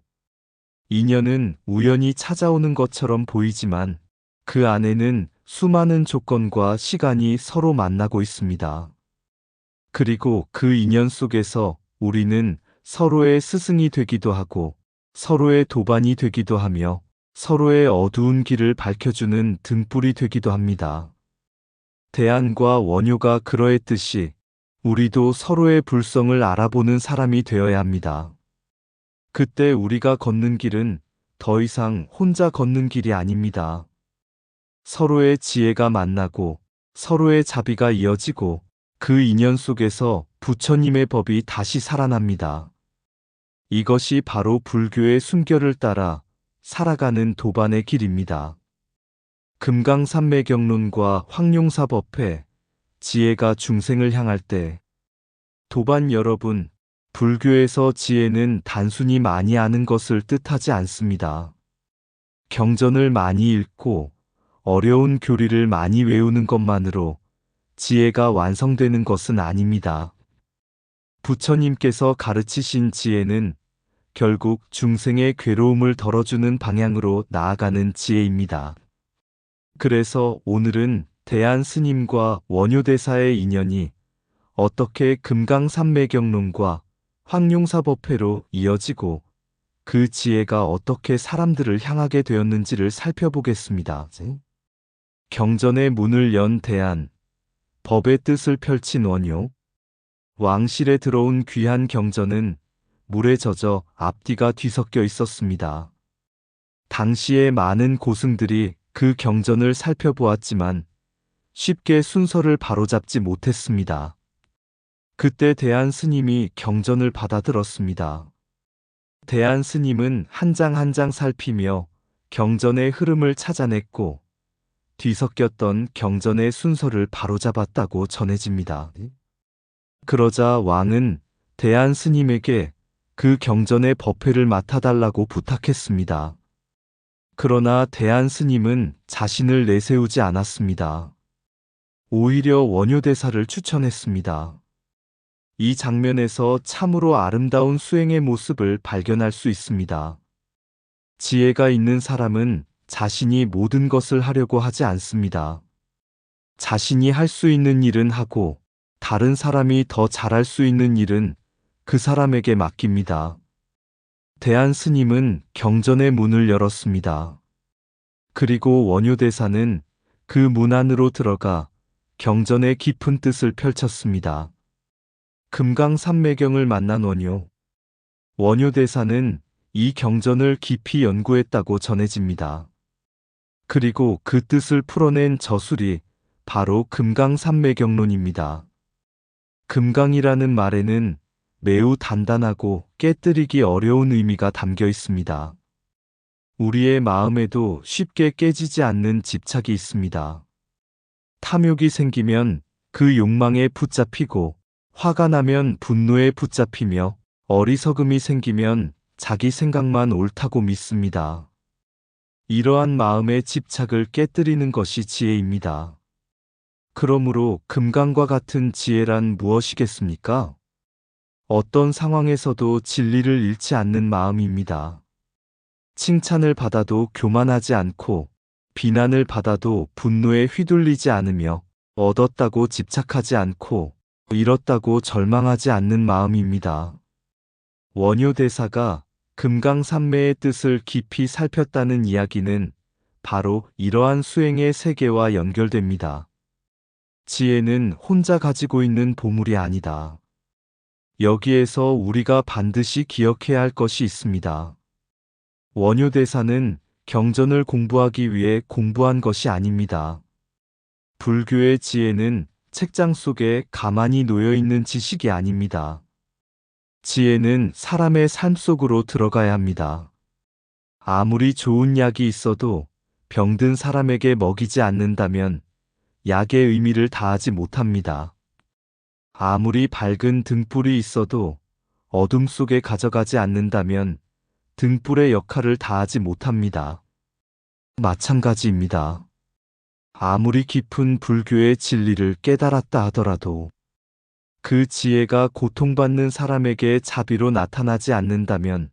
인연은 우연히 찾아오는 것처럼 보이지만 그 안에는 수많은 조건과 시간이 서로 만나고 있습니다. 그리고 그 인연 속에서 우리는 서로의 스승이 되기도 하고 서로의 도반이 되기도 하며 서로의 어두운 길을 밝혀주는 등불이 되기도 합니다. 대안과 원효가 그러했듯이 우리도 서로의 불성을 알아보는 사람이 되어야 합니다. 그때 우리가 걷는 길은 더 이상 혼자 걷는 길이 아닙니다. 서로의 지혜가 만나고 서로의 자비가 이어지고 그 인연 속에서 부처님의 법이 다시 살아납니다. 이것이 바로 불교의 숨결을 따라 살아가는 도반의 길입니다. 금강산매경론과 황룡사법회, 지혜가 중생을 향할 때 도반 여러분, 불교에서 지혜는 단순히 많이 아는 것을 뜻하지 않습니다. 경전을 많이 읽고 어려운 교리를 많이 외우는 것만으로 지혜가 완성되는 것은 아닙니다. 부처님께서 가르치신 지혜는 결국 중생의 괴로움을 덜어주는 방향으로 나아가는 지혜입니다. 그래서 오늘은 대안 스님과 원효대사의 인연이 어떻게 금강산매경론과 황룡사법회로 이어지고 그 지혜가 어떻게 사람들을 향하게 되었는지를 살펴보겠습니다. 경전의 문을 연 대안, 법의 뜻을 펼친 원효, 왕실에 들어온 귀한 경전은 물에 젖어 앞뒤가 뒤섞여 있었습니다. 당시의 많은 고승들이 그 경전을 살펴보았지만 쉽게 순서를 바로잡지 못했습니다. 그때 대안 스님이 경전을 받아들었습니다. 대안 스님은 한 장 한 장 살피며 경전의 흐름을 찾아냈고 뒤섞였던 경전의 순서를 바로잡았다고 전해집니다. 그러자 왕은 대안 스님에게 그 경전의 법회를 맡아달라고 부탁했습니다. 그러나 대안 스님은 자신을 내세우지 않았습니다. 오히려 원효대사를 추천했습니다. 이 장면에서 참으로 아름다운 수행의 모습을 발견할 수 있습니다. 지혜가 있는 사람은 자신이 모든 것을 하려고 하지 않습니다. 자신이 할 수 있는 일은 하고 다른 사람이 더 잘할 수 있는 일은 그 사람에게 맡깁니다. 대안 스님은 경전의 문을 열었습니다. 그리고 원효대사는 그 문 안으로 들어가 경전의 깊은 뜻을 펼쳤습니다. 금강산매경을 만난 원효대사는 이 경전을 깊이 연구했다고 전해집니다. 그리고 그 뜻을 풀어낸 저술이 바로 금강산매경론입니다. 금강이라는 말에는 매우 단단하고 깨뜨리기 어려운 의미가 담겨 있습니다. 우리의 마음에도 쉽게 깨지지 않는 집착이 있습니다. 탐욕이 생기면 그 욕망에 붙잡히고 화가 나면 분노에 붙잡히며 어리석음이 생기면 자기 생각만 옳다고 믿습니다. 이러한 마음의 집착을 깨뜨리는 것이 지혜입니다. 그러므로 금강과 같은 지혜란 무엇이겠습니까? 어떤 상황에서도 진리를 잃지 않는 마음입니다. 칭찬을 받아도 교만하지 않고 비난을 받아도 분노에 휘둘리지 않으며 얻었다고 집착하지 않고 잃었다고 절망하지 않는 마음입니다. 원효대사가 금강산매의 뜻을 깊이 살폈다는 이야기는 바로 이러한 수행의 세계와 연결됩니다. 지혜는 혼자 가지고 있는 보물이 아니다. 여기에서 우리가 반드시 기억해야 할 것이 있습니다. 원효대사는 경전을 공부하기 위해 공부한 것이 아닙니다. 불교의 지혜는 책장 속에 가만히 놓여 있는 지식이 아닙니다. 지혜는 사람의 삶 속으로 들어가야 합니다. 아무리 좋은 약이 있어도 병든 사람에게 먹이지 않는다면 약의 의미를 다하지 못합니다. 아무리 밝은 등불이 있어도 어둠 속에 가져가지 않는다면 등불의 역할을 다하지 못합니다. 마찬가지입니다. 아무리 깊은 불교의 진리를 깨달았다 하더라도 그 지혜가 고통받는 사람에게 자비로 나타나지 않는다면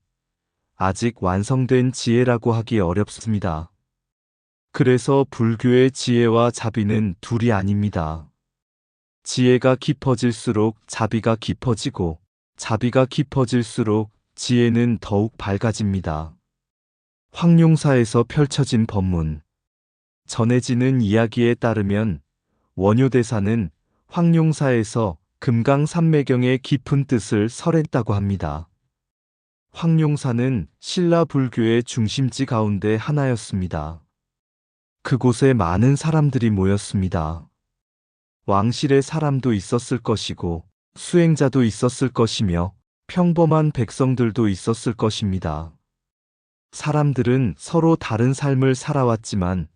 아직 완성된 지혜라고 하기 어렵습니다. 그래서 불교의 지혜와 자비는 둘이 아닙니다. 지혜가 깊어질수록 자비가 깊어지고 자비가 깊어질수록 지혜는 더욱 밝아집니다. 황룡사에서 펼쳐진 법문. 전해지는 이야기에 따르면 원효대사는 황룡사에서 금강산매경의 깊은 뜻을 설했다고 합니다. 황룡사는 신라 불교의 중심지 가운데 하나였습니다. 그곳에 많은 사람들이 모였습니다. 왕실의 사람도 있었을 것이고 수행자도 있었을 것이며 평범한 백성들도 있었을 것입니다. 사람들은 서로 다른 삶을 살아왔지만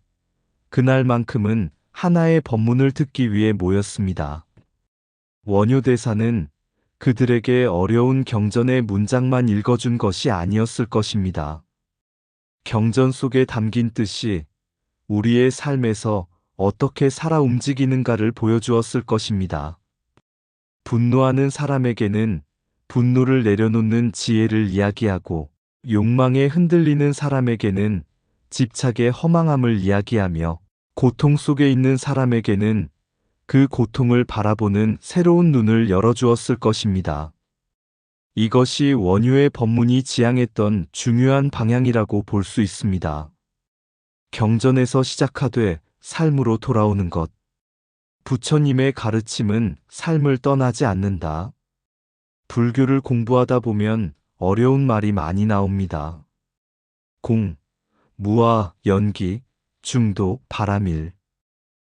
그날만큼은 하나의 법문을 듣기 위해 모였습니다. 원효대사는 그들에게 어려운 경전의 문장만 읽어준 것이 아니었을 것입니다. 경전 속에 담긴 뜻이 우리의 삶에서 어떻게 살아 움직이는가를 보여주었을 것입니다. 분노하는 사람에게는 분노를 내려놓는 지혜를 이야기하고 욕망에 흔들리는 사람에게는 집착의 허망함을 이야기하며 고통 속에 있는 사람에게는 그 고통을 바라보는 새로운 눈을 열어주었을 것입니다. 이것이 원효의 법문이 지향했던 중요한 방향이라고 볼 수 있습니다. 경전에서 시작하되 삶으로 돌아오는 것. 부처님의 가르침은 삶을 떠나지 않는다. 불교를 공부하다 보면 어려운 말이 많이 나옵니다. 공, 무아, 연기, 중도, 바람일.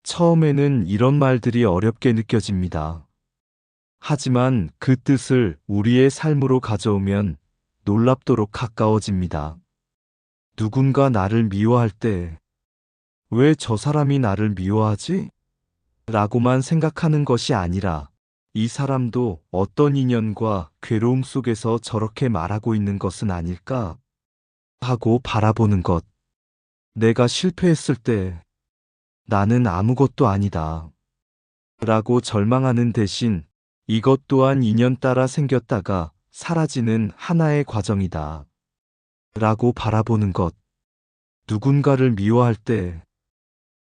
처음에는 이런 말들이 어렵게 느껴집니다. 하지만 그 뜻을 우리의 삶으로 가져오면 놀랍도록 가까워집니다. 누군가 나를 미워할 때 왜 저 사람이 나를 미워하지? 라고만 생각하는 것이 아니라 이 사람도 어떤 인연과 괴로움 속에서 저렇게 말하고 있는 것은 아닐까? 하고 바라보는 것. 내가 실패했을 때 나는 아무것도 아니다. 라고 절망하는 대신 이것 또한 인연 따라 생겼다가 사라지는 하나의 과정이다. 라고 바라보는 것. 누군가를 미워할 때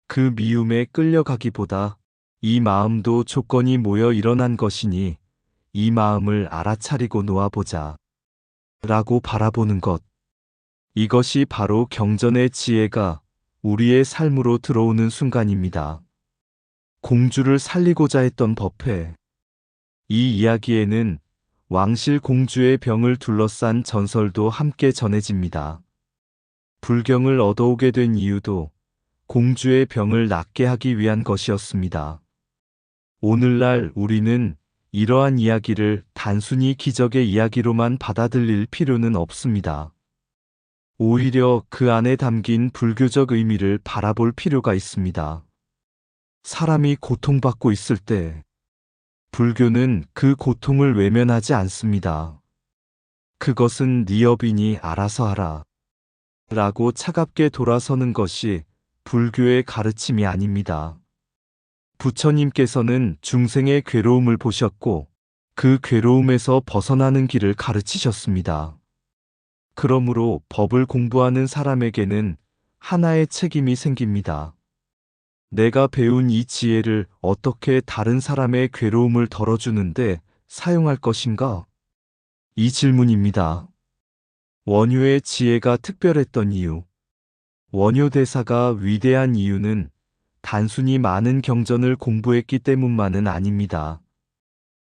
그 미움에 끌려가기보다 이 마음도 조건이 모여 일어난 것이니 이 마음을 알아차리고 놓아보자. 라고 바라보는 것. 이것이 바로 경전의 지혜가 우리의 삶으로 들어오는 순간입니다. 공주를 살리고자 했던 법회. 이 이야기에는 왕실 공주의 병을 둘러싼 전설도 함께 전해집니다. 불경을 얻어오게 된 이유도 공주의 병을 낫게 하기 위한 것이었습니다. 오늘날 우리는 이러한 이야기를 단순히 기적의 이야기로만 받아들일 필요는 없습니다. 오히려 그 안에 담긴 불교적 의미를 바라볼 필요가 있습니다. 사람이 고통받고 있을 때 불교는 그 고통을 외면하지 않습니다. 그것은 네 업이니 알아서 하라. 라고 차갑게 돌아서는 것이 불교의 가르침이 아닙니다. 부처님께서는 중생의 괴로움을 보셨고 그 괴로움에서 벗어나는 길을 가르치셨습니다. 그러므로 법을 공부하는 사람에게는 하나의 책임이 생깁니다. 내가 배운 이 지혜를 어떻게 다른 사람의 괴로움을 덜어주는데 사용할 것인가? 이 질문입니다. 원효의 지혜가 특별했던 이유. 원효대사가 위대한 이유는 단순히 많은 경전을 공부했기 때문만은 아닙니다.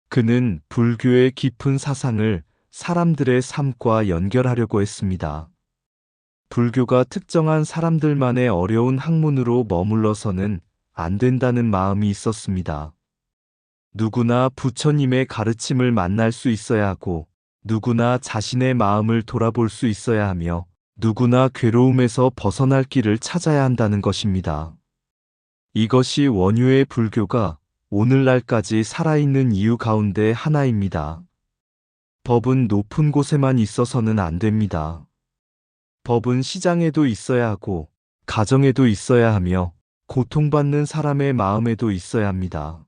그는 불교의 깊은 사상을 사람들의 삶과 연결하려고 했습니다. 불교가 특정한 사람들만의 어려운 학문으로 머물러서는 안 된다는 마음이 있었습니다. 누구나 부처님의 가르침을 만날 수 있어야 하고, 누구나 자신의 마음을 돌아볼 수 있어야 하며, 누구나 괴로움에서 벗어날 길을 찾아야 한다는 것입니다. 이것이 원효의 불교가 오늘날까지 살아있는 이유 가운데 하나입니다. 법은 높은 곳에만 있어서는 안 됩니다. 법은 시장에도 있어야 하고, 가정에도 있어야 하며, 고통받는 사람의 마음에도 있어야 합니다.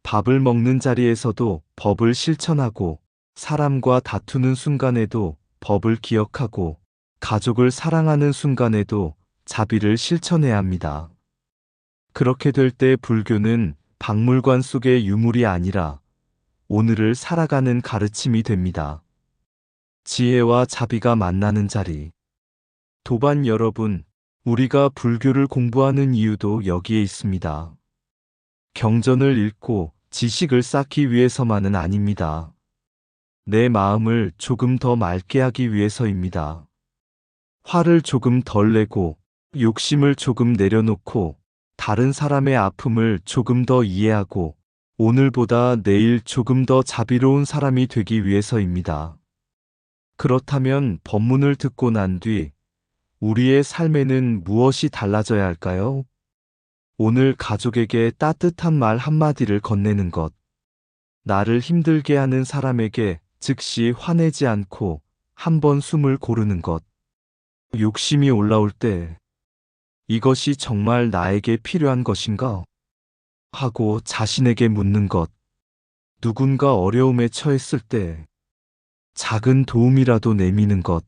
밥을 먹는 자리에서도 법을 실천하고, 사람과 다투는 순간에도 법을 기억하고, 가족을 사랑하는 순간에도 자비를 실천해야 합니다. 그렇게 될 때 불교는 박물관 속의 유물이 아니라 오늘을 살아가는 가르침이 됩니다. 지혜와 자비가 만나는 자리. 도반 여러분, 우리가 불교를 공부하는 이유도 여기에 있습니다. 경전을 읽고 지식을 쌓기 위해서만은 아닙니다. 내 마음을 조금 더 맑게 하기 위해서입니다. 화를 조금 덜 내고 욕심을 조금 내려놓고 다른 사람의 아픔을 조금 더 이해하고 오늘보다 내일 조금 더 자비로운 사람이 되기 위해서입니다. 그렇다면 법문을 듣고 난 뒤 우리의 삶에는 무엇이 달라져야 할까요? 오늘 가족에게 따뜻한 말 한마디를 건네는 것. 나를 힘들게 하는 사람에게 즉시 화내지 않고 한 번 숨을 고르는 것. 욕심이 올라올 때 이것이 정말 나에게 필요한 것인가? 하고 자신에게 묻는 것. 누군가 어려움에 처했을 때 작은 도움이라도 내미는 것.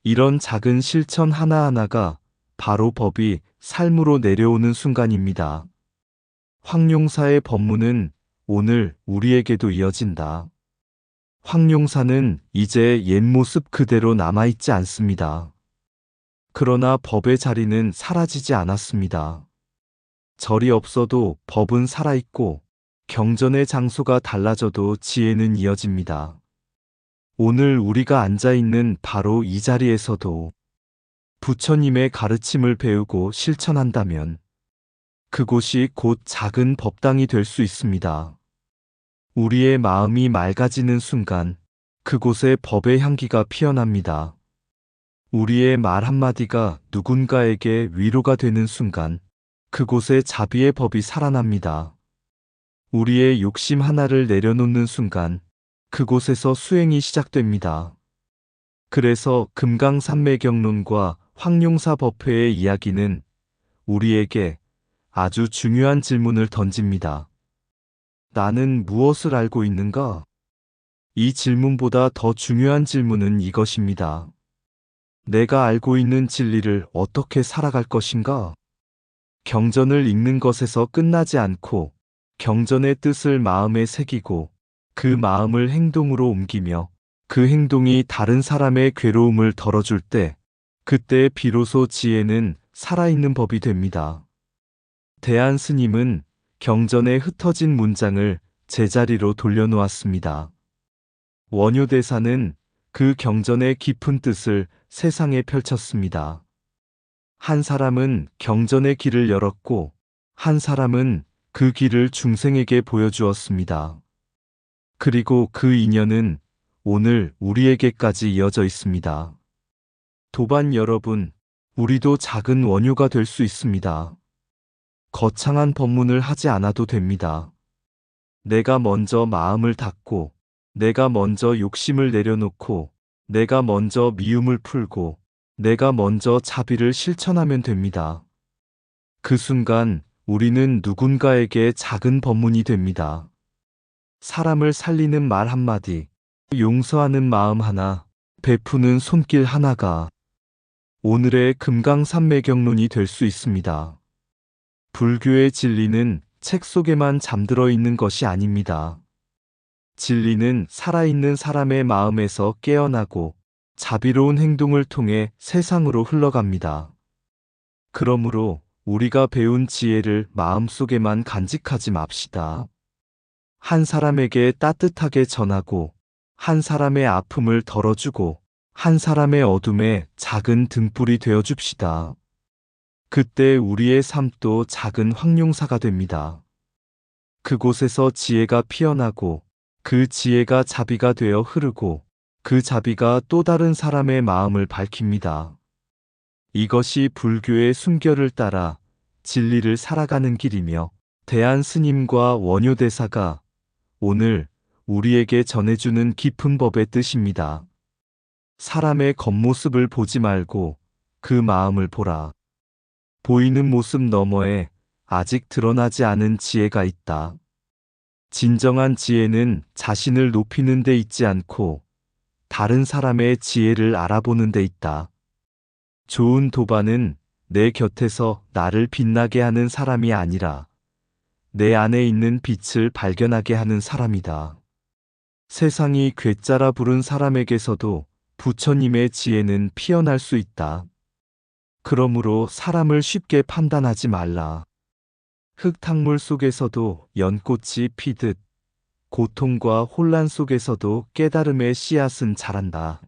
이런 작은 실천 하나하나가 바로 법이 삶으로 내려오는 순간입니다. 황룡사의 법문은 오늘 우리에게도 이어진다. 황룡사는 이제 옛 모습 그대로 남아있지 않습니다. 그러나 법의 자리는 사라지지 않았습니다. 절이 없어도 법은 살아있고 경전의 장소가 달라져도 지혜는 이어집니다. 오늘 우리가 앉아있는 바로 이 자리에서도 부처님의 가르침을 배우고 실천한다면 그곳이 곧 작은 법당이 될 수 있습니다. 우리의 마음이 맑아지는 순간 그곳에 법의 향기가 피어납니다. 우리의 말 한마디가 누군가에게 위로가 되는 순간 그곳에 자비의 법이 살아납니다. 우리의 욕심 하나를 내려놓는 순간 그곳에서 수행이 시작됩니다. 그래서 금강산매경론과 황룡사법회의 이야기는 우리에게 아주 중요한 질문을 던집니다. 나는 무엇을 알고 있는가? 이 질문보다 더 중요한 질문은 이것입니다. 내가 알고 있는 진리를 어떻게 살아갈 것인가? 경전을 읽는 것에서 끝나지 않고 경전의 뜻을 마음에 새기고 그 마음을 행동으로 옮기며 그 행동이 다른 사람의 괴로움을 덜어줄 때 그때 비로소 지혜는 살아있는 법이 됩니다. 대안 스님은 경전에 흩어진 문장을 제자리로 돌려놓았습니다. 원효대사는 그 경전의 깊은 뜻을 세상에 펼쳤습니다. 한 사람은 경전의 길을 열었고 한 사람은 그 길을 중생에게 보여주었습니다. 그리고 그 인연은 오늘 우리에게까지 이어져 있습니다. 도반 여러분, 우리도 작은 원효가 될 수 있습니다. 거창한 법문을 하지 않아도 됩니다. 내가 먼저 마음을 닫고, 내가 먼저 욕심을 내려놓고, 내가 먼저 미움을 풀고, 내가 먼저 자비를 실천하면 됩니다. 그 순간 우리는 누군가에게 작은 법문이 됩니다. 사람을 살리는 말 한마디, 용서하는 마음 하나, 베푸는 손길 하나가 오늘의 금강산매경론이 될 수 있습니다. 불교의 진리는 책 속에만 잠들어 있는 것이 아닙니다. 진리는 살아있는 사람의 마음에서 깨어나고 자비로운 행동을 통해 세상으로 흘러갑니다. 그러므로 우리가 배운 지혜를 마음속에만 간직하지 맙시다. 한 사람에게 따뜻하게 전하고, 한 사람의 아픔을 덜어주고, 한 사람의 어둠에 작은 등불이 되어줍시다. 그때 우리의 삶도 작은 황룡사가 됩니다. 그곳에서 지혜가 피어나고, 그 지혜가 자비가 되어 흐르고, 그 자비가 또 다른 사람의 마음을 밝힙니다. 이것이 불교의 숨결을 따라 진리를 살아가는 길이며 대안 스님과 원효대사가 오늘 우리에게 전해주는 깊은 법의 뜻입니다. 사람의 겉모습을 보지 말고 그 마음을 보라. 보이는 모습 너머에 아직 드러나지 않은 지혜가 있다. 진정한 지혜는 자신을 높이는 데 있지 않고 다른 사람의 지혜를 알아보는 데 있다. 좋은 도반은 내 곁에서 나를 빛나게 하는 사람이 아니라 내 안에 있는 빛을 발견하게 하는 사람이다. 세상이 괴짜라 부른 사람에게서도 부처님의 지혜는 피어날 수 있다. 그러므로 사람을 쉽게 판단하지 말라. 흙탕물 속에서도 연꽃이 피듯 고통과 혼란 속에서도 깨달음의 씨앗은 자란다.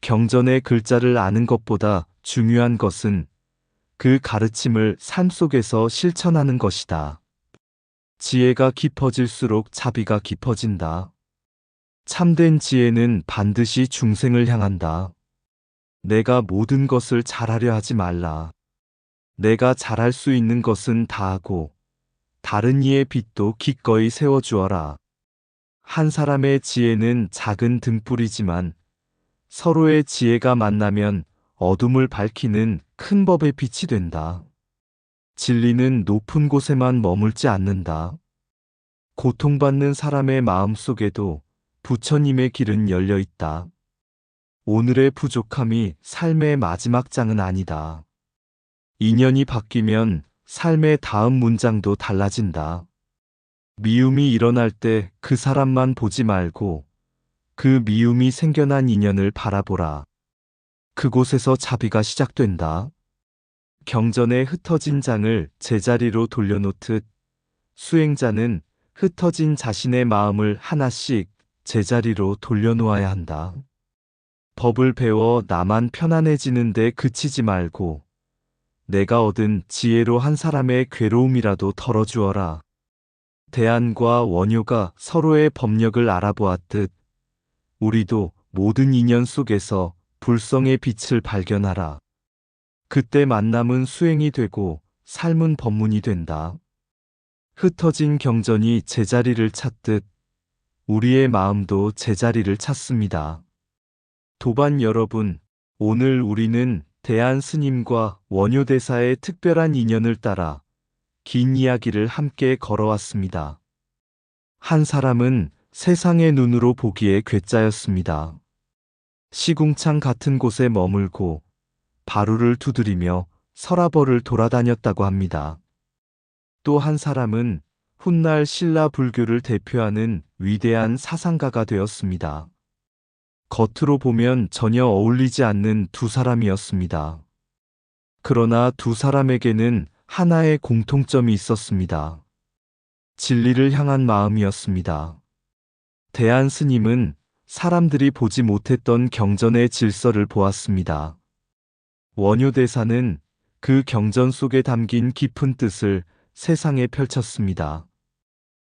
경전의 글자를 아는 것보다 중요한 것은 그 가르침을 삶 속에서 실천하는 것이다. 지혜가 깊어질수록 자비가 깊어진다. 참된 지혜는 반드시 중생을 향한다. 내가 모든 것을 잘하려 하지 말라. 내가 잘할 수 있는 것은 다 하고 다른 이의 빚도 기꺼이 세워주어라. 한 사람의 지혜는 작은 등불이지만 서로의 지혜가 만나면 어둠을 밝히는 큰 법의 빛이 된다. 진리는 높은 곳에만 머물지 않는다. 고통받는 사람의 마음 속에도 부처님의 길은 열려 있다. 오늘의 부족함이 삶의 마지막 장은 아니다. 인연이 바뀌면 삶의 다음 문장도 달라진다. 미움이 일어날 때 그 사람만 보지 말고 그 미움이 생겨난 인연을 바라보라. 그곳에서 자비가 시작된다. 경전에 흩어진 장을 제자리로 돌려놓듯 수행자는 흩어진 자신의 마음을 하나씩 제자리로 돌려놓아야 한다. 법을 배워 나만 편안해지는데 그치지 말고 내가 얻은 지혜로 한 사람의 괴로움이라도 덜어주어라. 대안과 원효가 서로의 법력을 알아보았듯 우리도 모든 인연 속에서 불성의 빛을 발견하라. 그때 만남은 수행이 되고 삶은 법문이 된다. 흩어진 경전이 제자리를 찾듯 우리의 마음도 제자리를 찾습니다. 도반 여러분, 오늘 우리는 대안 스님과 원효대사의 특별한 인연을 따라 긴 이야기를 함께 걸어왔습니다. 한 사람은 세상의 눈으로 보기에 괴짜였습니다. 시궁창 같은 곳에 머물고 바루를 두드리며 서라벌을 돌아다녔다고 합니다. 또 한 사람은 훗날 신라 불교를 대표하는 위대한 사상가가 되었습니다. 겉으로 보면 전혀 어울리지 않는 두 사람이었습니다. 그러나 두 사람에게는 하나의 공통점이 있었습니다. 진리를 향한 마음이었습니다. 대안 스님은 사람들이 보지 못했던 경전의 질서를 보았습니다. 원효대사는 그 경전 속에 담긴 깊은 뜻을 세상에 펼쳤습니다.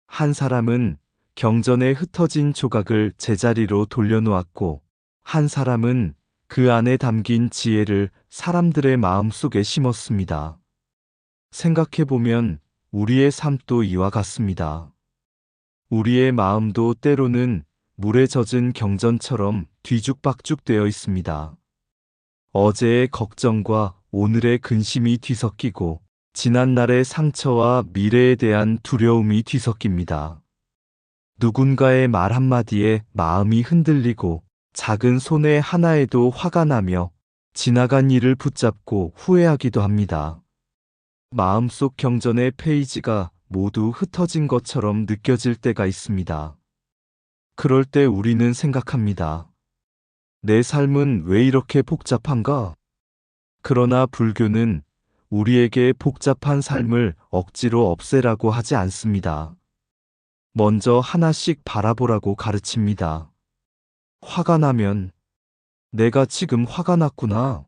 한 사람은 경전에 흩어진 조각을 제자리로 돌려놓았고, 한 사람은 그 안에 담긴 지혜를 사람들의 마음 속에 심었습니다. 생각해보면 우리의 삶도 이와 같습니다. 우리의 마음도 때로는 물에 젖은 경전처럼 뒤죽박죽 되어 있습니다. 어제의 걱정과 오늘의 근심이 뒤섞이고 지난날의 상처와 미래에 대한 두려움이 뒤섞입니다. 누군가의 말 한마디에 마음이 흔들리고 작은 손해 하나에도 화가 나며 지나간 일을 붙잡고 후회하기도 합니다. 마음속 경전의 페이지가 모두 흩어진 것처럼 느껴질 때가 있습니다. 그럴 때 우리는 생각합니다. 내 삶은 왜 이렇게 복잡한가? 그러나 불교는 우리에게 복잡한 삶을 억지로 없애라고 하지 않습니다. 먼저 하나씩 바라보라고 가르칩니다. 화가 나면 내가 지금 화가 났구나.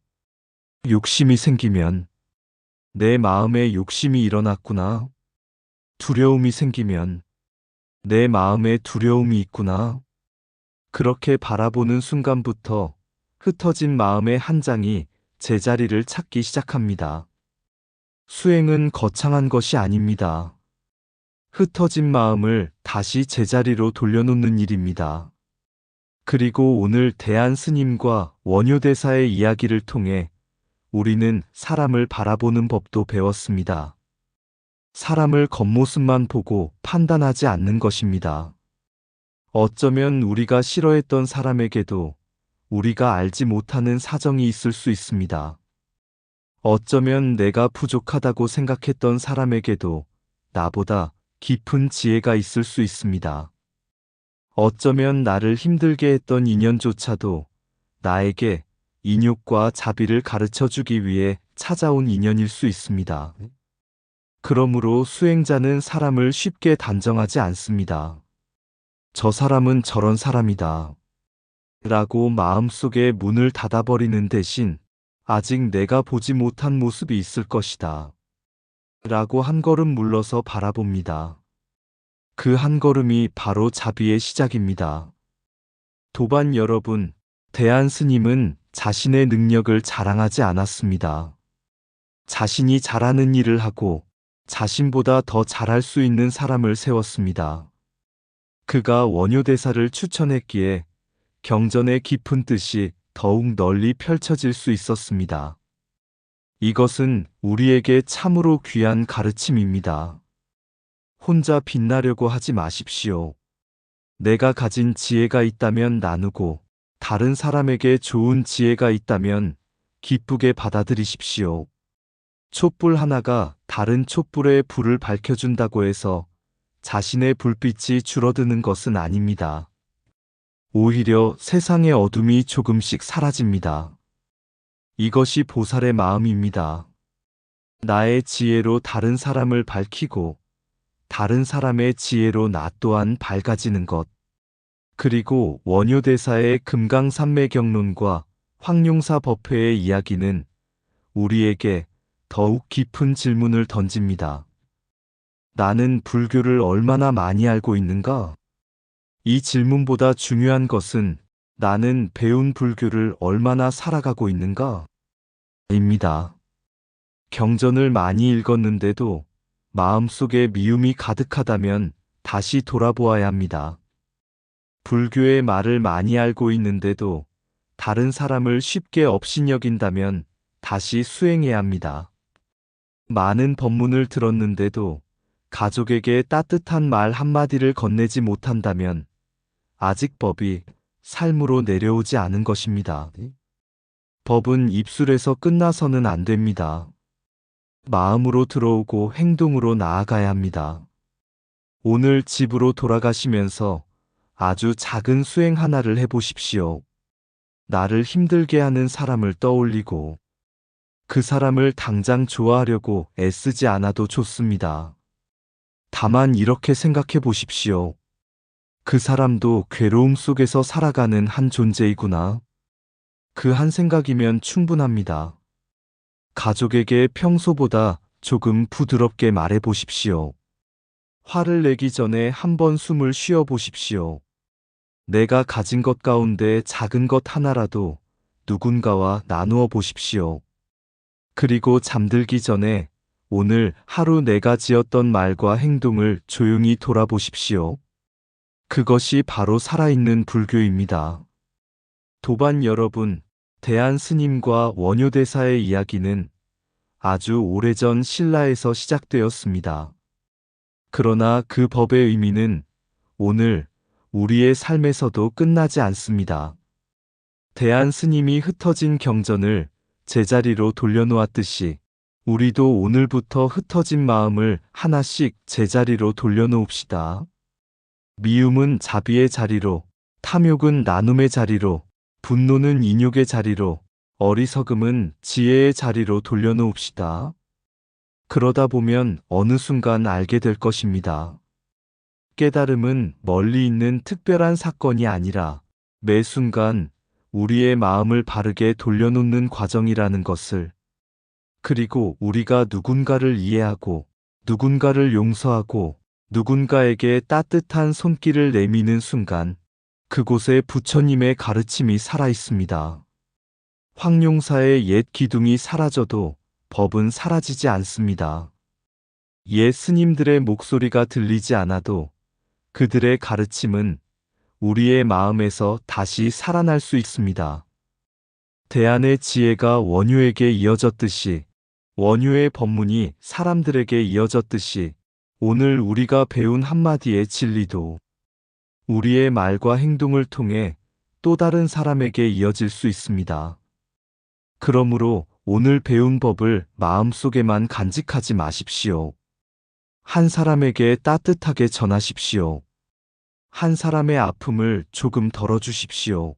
욕심이 생기면 내 마음에 욕심이 일어났구나. 두려움이 생기면 내 마음에 두려움이 있구나. 그렇게 바라보는 순간부터 흩어진 마음의 한 장이 제자리를 찾기 시작합니다. 수행은 거창한 것이 아닙니다. 흩어진 마음을 다시 제자리로 돌려놓는 일입니다. 그리고 오늘 대안 스님과 원효대사의 이야기를 통해 우리는 사람을 바라보는 법도 배웠습니다. 사람을 겉모습만 보고 판단하지 않는 것입니다. 어쩌면 우리가 싫어했던 사람에게도 우리가 알지 못하는 사정이 있을 수 있습니다. 어쩌면 내가 부족하다고 생각했던 사람에게도 나보다 깊은 지혜가 있을 수 있습니다. 어쩌면 나를 힘들게 했던 인연조차도 나에게 인욕과 자비를 가르쳐 주기 위해 찾아온 인연일 수 있습니다. 그러므로 수행자는 사람을 쉽게 단정하지 않습니다. 저 사람은 저런 사람이다. 라고 마음속에 문을 닫아버리는 대신 아직 내가 보지 못한 모습이 있을 것이다. 라고 한 걸음 물러서 바라봅니다. 그 한 걸음이 바로 자비의 시작입니다. 도반 여러분, 대한 스님은 자신의 능력을 자랑하지 않았습니다. 자신이 잘하는 일을 하고 자신보다 더 잘할 수 있는 사람을 세웠습니다. 그가 원효대사를 추천했기에 경전의 깊은 뜻이 더욱 널리 펼쳐질 수 있었습니다. 이것은 우리에게 참으로 귀한 가르침입니다. 혼자 빛나려고 하지 마십시오. 내가 가진 지혜가 있다면 나누고 다른 사람에게 좋은 지혜가 있다면 기쁘게 받아들이십시오. 촛불 하나가 다른 촛불의 불을 밝혀준다고 해서 자신의 불빛이 줄어드는 것은 아닙니다. 오히려 세상의 어둠이 조금씩 사라집니다. 이것이 보살의 마음입니다. 나의 지혜로 다른 사람을 밝히고 다른 사람의 지혜로 나 또한 밝아지는 것. 그리고 원효대사의 금강산매경론과 황룡사 법회의 이야기는 우리에게 더욱 깊은 질문을 던집니다. 나는 불교를 얼마나 많이 알고 있는가? 이 질문보다 중요한 것은 나는 배운 불교를 얼마나 살아가고 있는가? 입니다. 경전을 많이 읽었는데도 마음속에 미움이 가득하다면 다시 돌아보아야 합니다. 불교의 말을 많이 알고 있는데도 다른 사람을 쉽게 업신여긴다면 다시 수행해야 합니다. 많은 법문을 들었는데도 가족에게 따뜻한 말 한마디를 건네지 못한다면 아직 법이 삶으로 내려오지 않은 것입니다. 법은 입술에서 끝나서는 안 됩니다. 마음으로 들어오고 행동으로 나아가야 합니다. 오늘 집으로 돌아가시면서 아주 작은 수행 하나를 해보십시오. 나를 힘들게 하는 사람을 떠올리고 그 사람을 당장 좋아하려고 애쓰지 않아도 좋습니다. 다만 이렇게 생각해 보십시오. 그 사람도 괴로움 속에서 살아가는 한 존재이구나. 그 한 생각이면 충분합니다. 가족에게 평소보다 조금 부드럽게 말해 보십시오. 화를 내기 전에 한번 숨을 쉬어 보십시오. 내가 가진 것 가운데 작은 것 하나라도 누군가와 나누어 보십시오. 그리고 잠들기 전에 오늘 하루 내가 지었던 말과 행동을 조용히 돌아보십시오. 그것이 바로 살아있는 불교입니다. 도반 여러분, 대한 스님과 원효대사의 이야기는 아주 오래전 신라에서 시작되었습니다. 그러나 그 법의 의미는 오늘 우리의 삶에서도 끝나지 않습니다. 대한 스님이 흩어진 경전을 제자리로 돌려놓았듯이 우리도 오늘부터 흩어진 마음을 하나씩 제자리로 돌려놓읍시다. 미움은 자비의 자리로, 탐욕은 나눔의 자리로, 분노는 인욕의 자리로, 어리석음은 지혜의 자리로 돌려놓읍시다. 그러다 보면 어느 순간 알게 될 것입니다. 깨달음은 멀리 있는 특별한 사건이 아니라 매 순간 우리의 마음을 바르게 돌려놓는 과정이라는 것을, 그리고 우리가 누군가를 이해하고 누군가를 용서하고 누군가에게 따뜻한 손길을 내미는 순간 그곳에 부처님의 가르침이 살아 있습니다. 황룡사의 옛 기둥이 사라져도 법은 사라지지 않습니다. 옛 스님들의 목소리가 들리지 않아도 그들의 가르침은 우리의 마음에서 다시 살아날 수 있습니다. 대안의 지혜가 원효에게 이어졌듯이, 원효의 법문이 사람들에게 이어졌듯이 오늘 우리가 배운 한마디의 진리도 우리의 말과 행동을 통해 또 다른 사람에게 이어질 수 있습니다. 그러므로 오늘 배운 법을 마음속에만 간직하지 마십시오. 한 사람에게 따뜻하게 전하십시오. 한 사람의 아픔을 조금 덜어주십시오.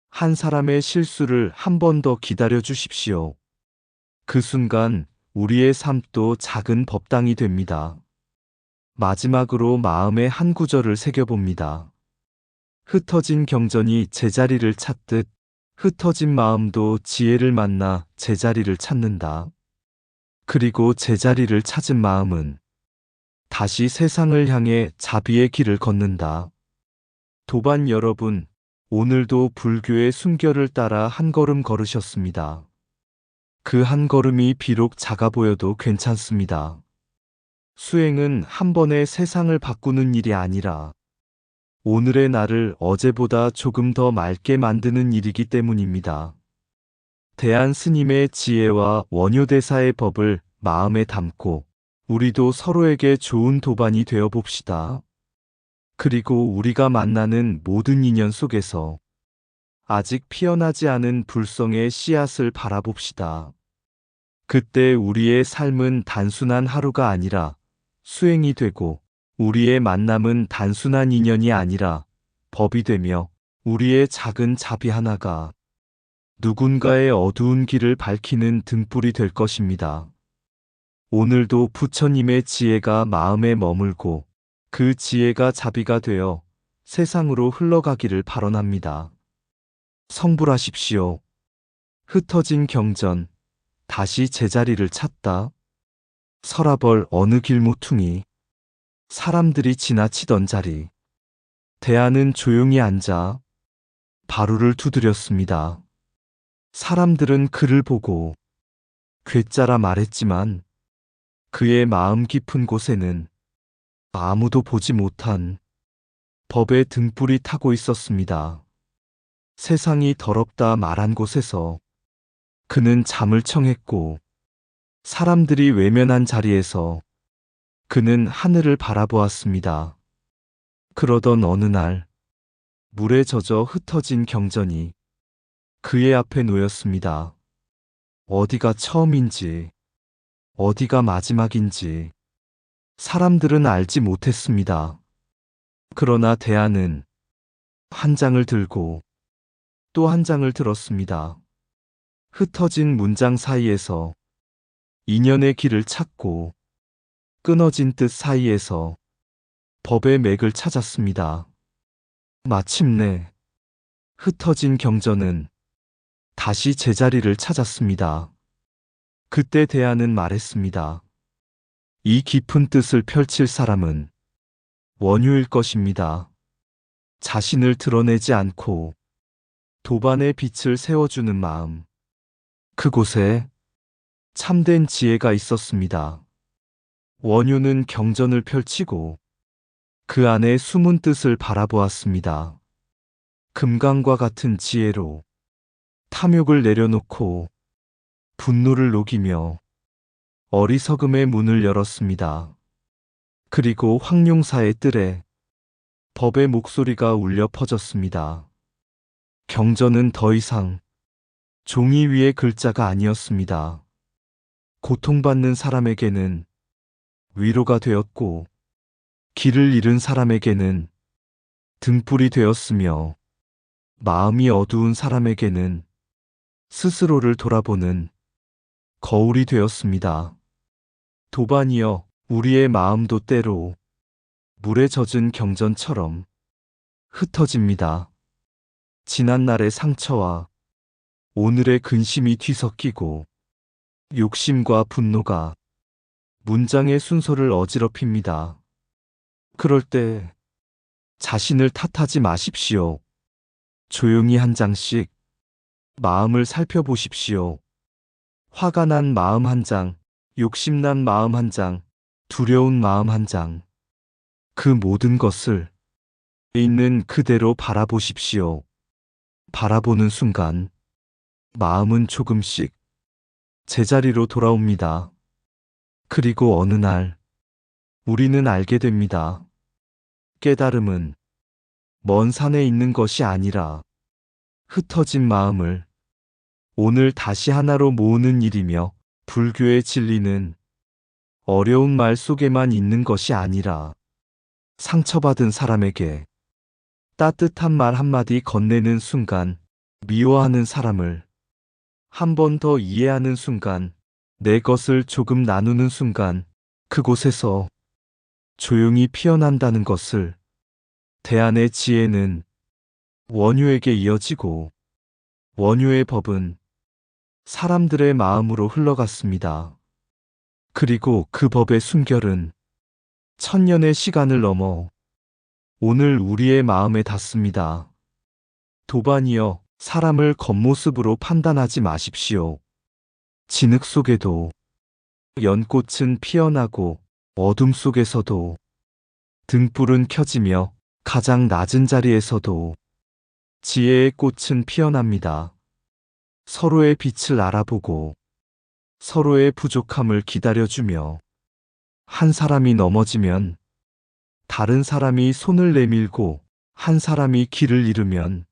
한 사람의 실수를 한 번 더 기다려 주십시오. 그 순간 우리의 삶도 작은 법당이 됩니다. 마지막으로 마음의 한 구절을 새겨봅니다. 흩어진 경전이 제자리를 찾듯 흩어진 마음도 지혜를 만나 제자리를 찾는다. 그리고 제자리를 찾은 마음은 다시 세상을 향해 자비의 길을 걷는다. 도반 여러분, 오늘도 불교의 순결을 따라 한 걸음 걸으셨습니다. 그 한 걸음이 비록 작아 보여도 괜찮습니다. 수행은 한 번에 세상을 바꾸는 일이 아니라 오늘의 나를 어제보다 조금 더 맑게 만드는 일이기 때문입니다. 대한 스님의 지혜와 원효대사의 법을 마음에 담고 우리도 서로에게 좋은 도반이 되어 봅시다. 그리고 우리가 만나는 모든 인연 속에서 아직 피어나지 않은 불성의 씨앗을 바라봅시다. 그때 우리의 삶은 단순한 하루가 아니라 수행이 되고 우리의 만남은 단순한 인연이 아니라 법이 되며 우리의 작은 자비 하나가 누군가의 어두운 길을 밝히는 등불이 될 것입니다. 오늘도 부처님의 지혜가 마음에 머물고 그 지혜가 자비가 되어 세상으로 흘러가기를 발언합니다. 성불하십시오. 흩어진 경전, 다시 제자리를 찾다. 서라벌 어느 길모퉁이, 사람들이 지나치던 자리. 대안은 조용히 앉아 바루를 두드렸습니다. 사람들은 그를 보고 괴짜라 말했지만 그의 마음 깊은 곳에는 아무도 보지 못한 법의 등불이 타고 있었습니다. 세상이 더럽다 말한 곳에서 그는 잠을 청했고 사람들이 외면한 자리에서 그는 하늘을 바라보았습니다. 그러던 어느 날 물에 젖어 흩어진 경전이 그의 앞에 놓였습니다. 어디가 처음인지 어디가 마지막인지 사람들은 알지 못했습니다. 그러나 대안은 한 장을 들고 또 한 장을 들었습니다. 흩어진 문장 사이에서 인연의 길을 찾고 끊어진 뜻 사이에서 법의 맥을 찾았습니다. 마침내 흩어진 경전은 다시 제자리를 찾았습니다. 그때 대안은 말했습니다. 이 깊은 뜻을 펼칠 사람은 원효일 것입니다. 자신을 드러내지 않고 도반의 빛을 세워주는 마음. 그곳에 참된 지혜가 있었습니다. 원효는 경전을 펼치고 그 안에 숨은 뜻을 바라보았습니다. 금강과 같은 지혜로 탐욕을 내려놓고 분노를 녹이며 어리석음의 문을 열었습니다. 그리고 황룡사의 뜰에 법의 목소리가 울려 퍼졌습니다. 경전은 더 이상 종이 위의 글자가 아니었습니다. 고통받는 사람에게는 위로가 되었고 길을 잃은 사람에게는 등불이 되었으며 마음이 어두운 사람에게는 스스로를 돌아보는 거울이 되었습니다. 도반이여, 우리의 마음도 때로 물에 젖은 경전처럼 흩어집니다. 지난날의 상처와 오늘의 근심이 뒤섞이고 욕심과 분노가 문장의 순서를 어지럽힙니다. 그럴 때 자신을 탓하지 마십시오. 조용히 한 장씩 마음을 살펴보십시오. 화가 난 마음 한 장, 욕심난 마음 한 장, 두려운 마음 한 장. 그 모든 것을 있는 그대로 바라보십시오. 바라보는 순간 마음은 조금씩 제자리로 돌아옵니다. 그리고 어느 날 우리는 알게 됩니다. 깨달음은 먼 산에 있는 것이 아니라 흩어진 마음을 오늘 다시 하나로 모으는 일이며, 불교의 진리는 어려운 말 속에만 있는 것이 아니라 상처받은 사람에게 따뜻한 말 한마디 건네는 순간, 미워하는 사람을 한 번 더 이해하는 순간, 내 것을 조금 나누는 순간, 그곳에서 조용히 피어난다는 것을 대안의 지혜는 원효에게 이어지고 원효의 법은 사람들의 마음으로 흘러갔습니다. 그리고 그 법의 숨결은 천년의 시간을 넘어 오늘 우리의 마음에 닿습니다. 도반이여, 사람을 겉모습으로 판단하지 마십시오. 진흙 속에도 연꽃은 피어나고 어둠 속에서도 등불은 켜지며 가장 낮은 자리에서도 지혜의 꽃은 피어납니다. 서로의 빛을 알아보고 서로의 부족함을 기다려주며 한 사람이 넘어지면 다른 사람이 손을 내밀고 한 사람이 길을 잃으면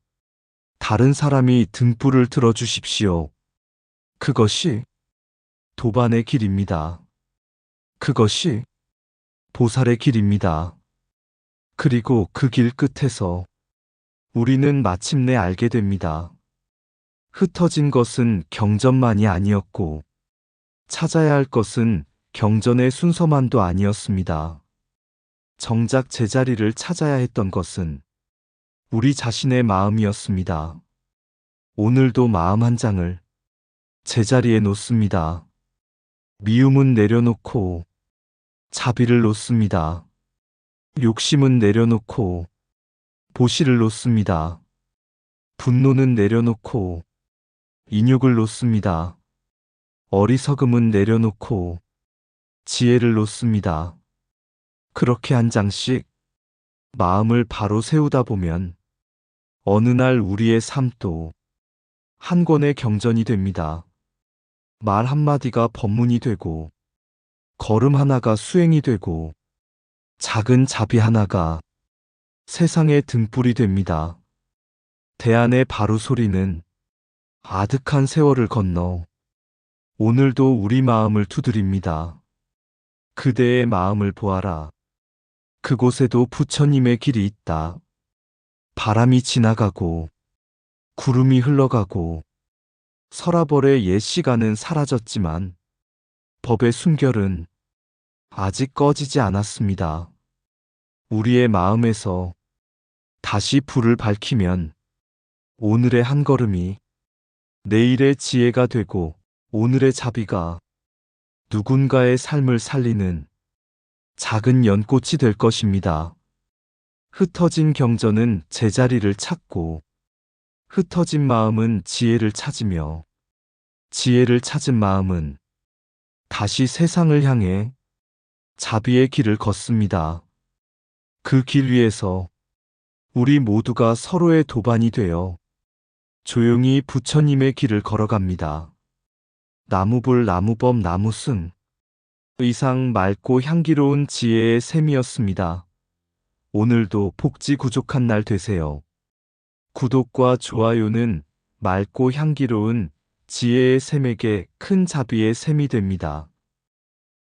다른 사람이 등불을 들어주십시오. 그것이 도반의 길입니다. 그것이 보살의 길입니다. 그리고 그 길 끝에서 우리는 마침내 알게 됩니다. 흩어진 것은 경전만이 아니었고 찾아야 할 것은 경전의 순서만도 아니었습니다. 정작 제자리를 찾아야 했던 것은 우리 자신의 마음이었습니다. 오늘도 마음 한 장을 제자리에 놓습니다. 미움은 내려놓고 자비를 놓습니다. 욕심은 내려놓고 보시를 놓습니다. 분노는 내려놓고 인욕을 놓습니다. 어리석음은 내려놓고 지혜를 놓습니다. 그렇게 한 장씩 마음을 바로 세우다 보면 어느 날 우리의 삶도 한 권의 경전이 됩니다. 말 한마디가 법문이 되고 걸음 하나가 수행이 되고 작은 자비 하나가 세상의 등불이 됩니다. 대안의 바로 소리는 아득한 세월을 건너 오늘도 우리 마음을 두드립니다. 그대의 마음을 보아라. 그곳에도 부처님의 길이 있다. 바람이 지나가고 구름이 흘러가고 서라벌의 옛 시간은 사라졌지만 법의 숨결은 아직 꺼지지 않았습니다. 우리의 마음에서 다시 불을 밝히면 오늘의 한 걸음이 내일의 지혜가 되고 오늘의 자비가 누군가의 삶을 살리는 작은 연꽃이 될 것입니다. 흩어진 경전은 제자리를 찾고 흩어진 마음은 지혜를 찾으며 지혜를 찾은 마음은 다시 세상을 향해 자비의 길을 걷습니다. 그 길 위에서 우리 모두가 서로의 도반이 되어 조용히 부처님의 길을 걸어갑니다. 나무불 나무법 나무승 의상 맑고 향기로운 지혜의 샘이었습니다. 오늘도 복지 구족한 날 되세요. 구독과 좋아요는 맑고 향기로운 지혜의 샘에게 큰 자비의 샘이 됩니다.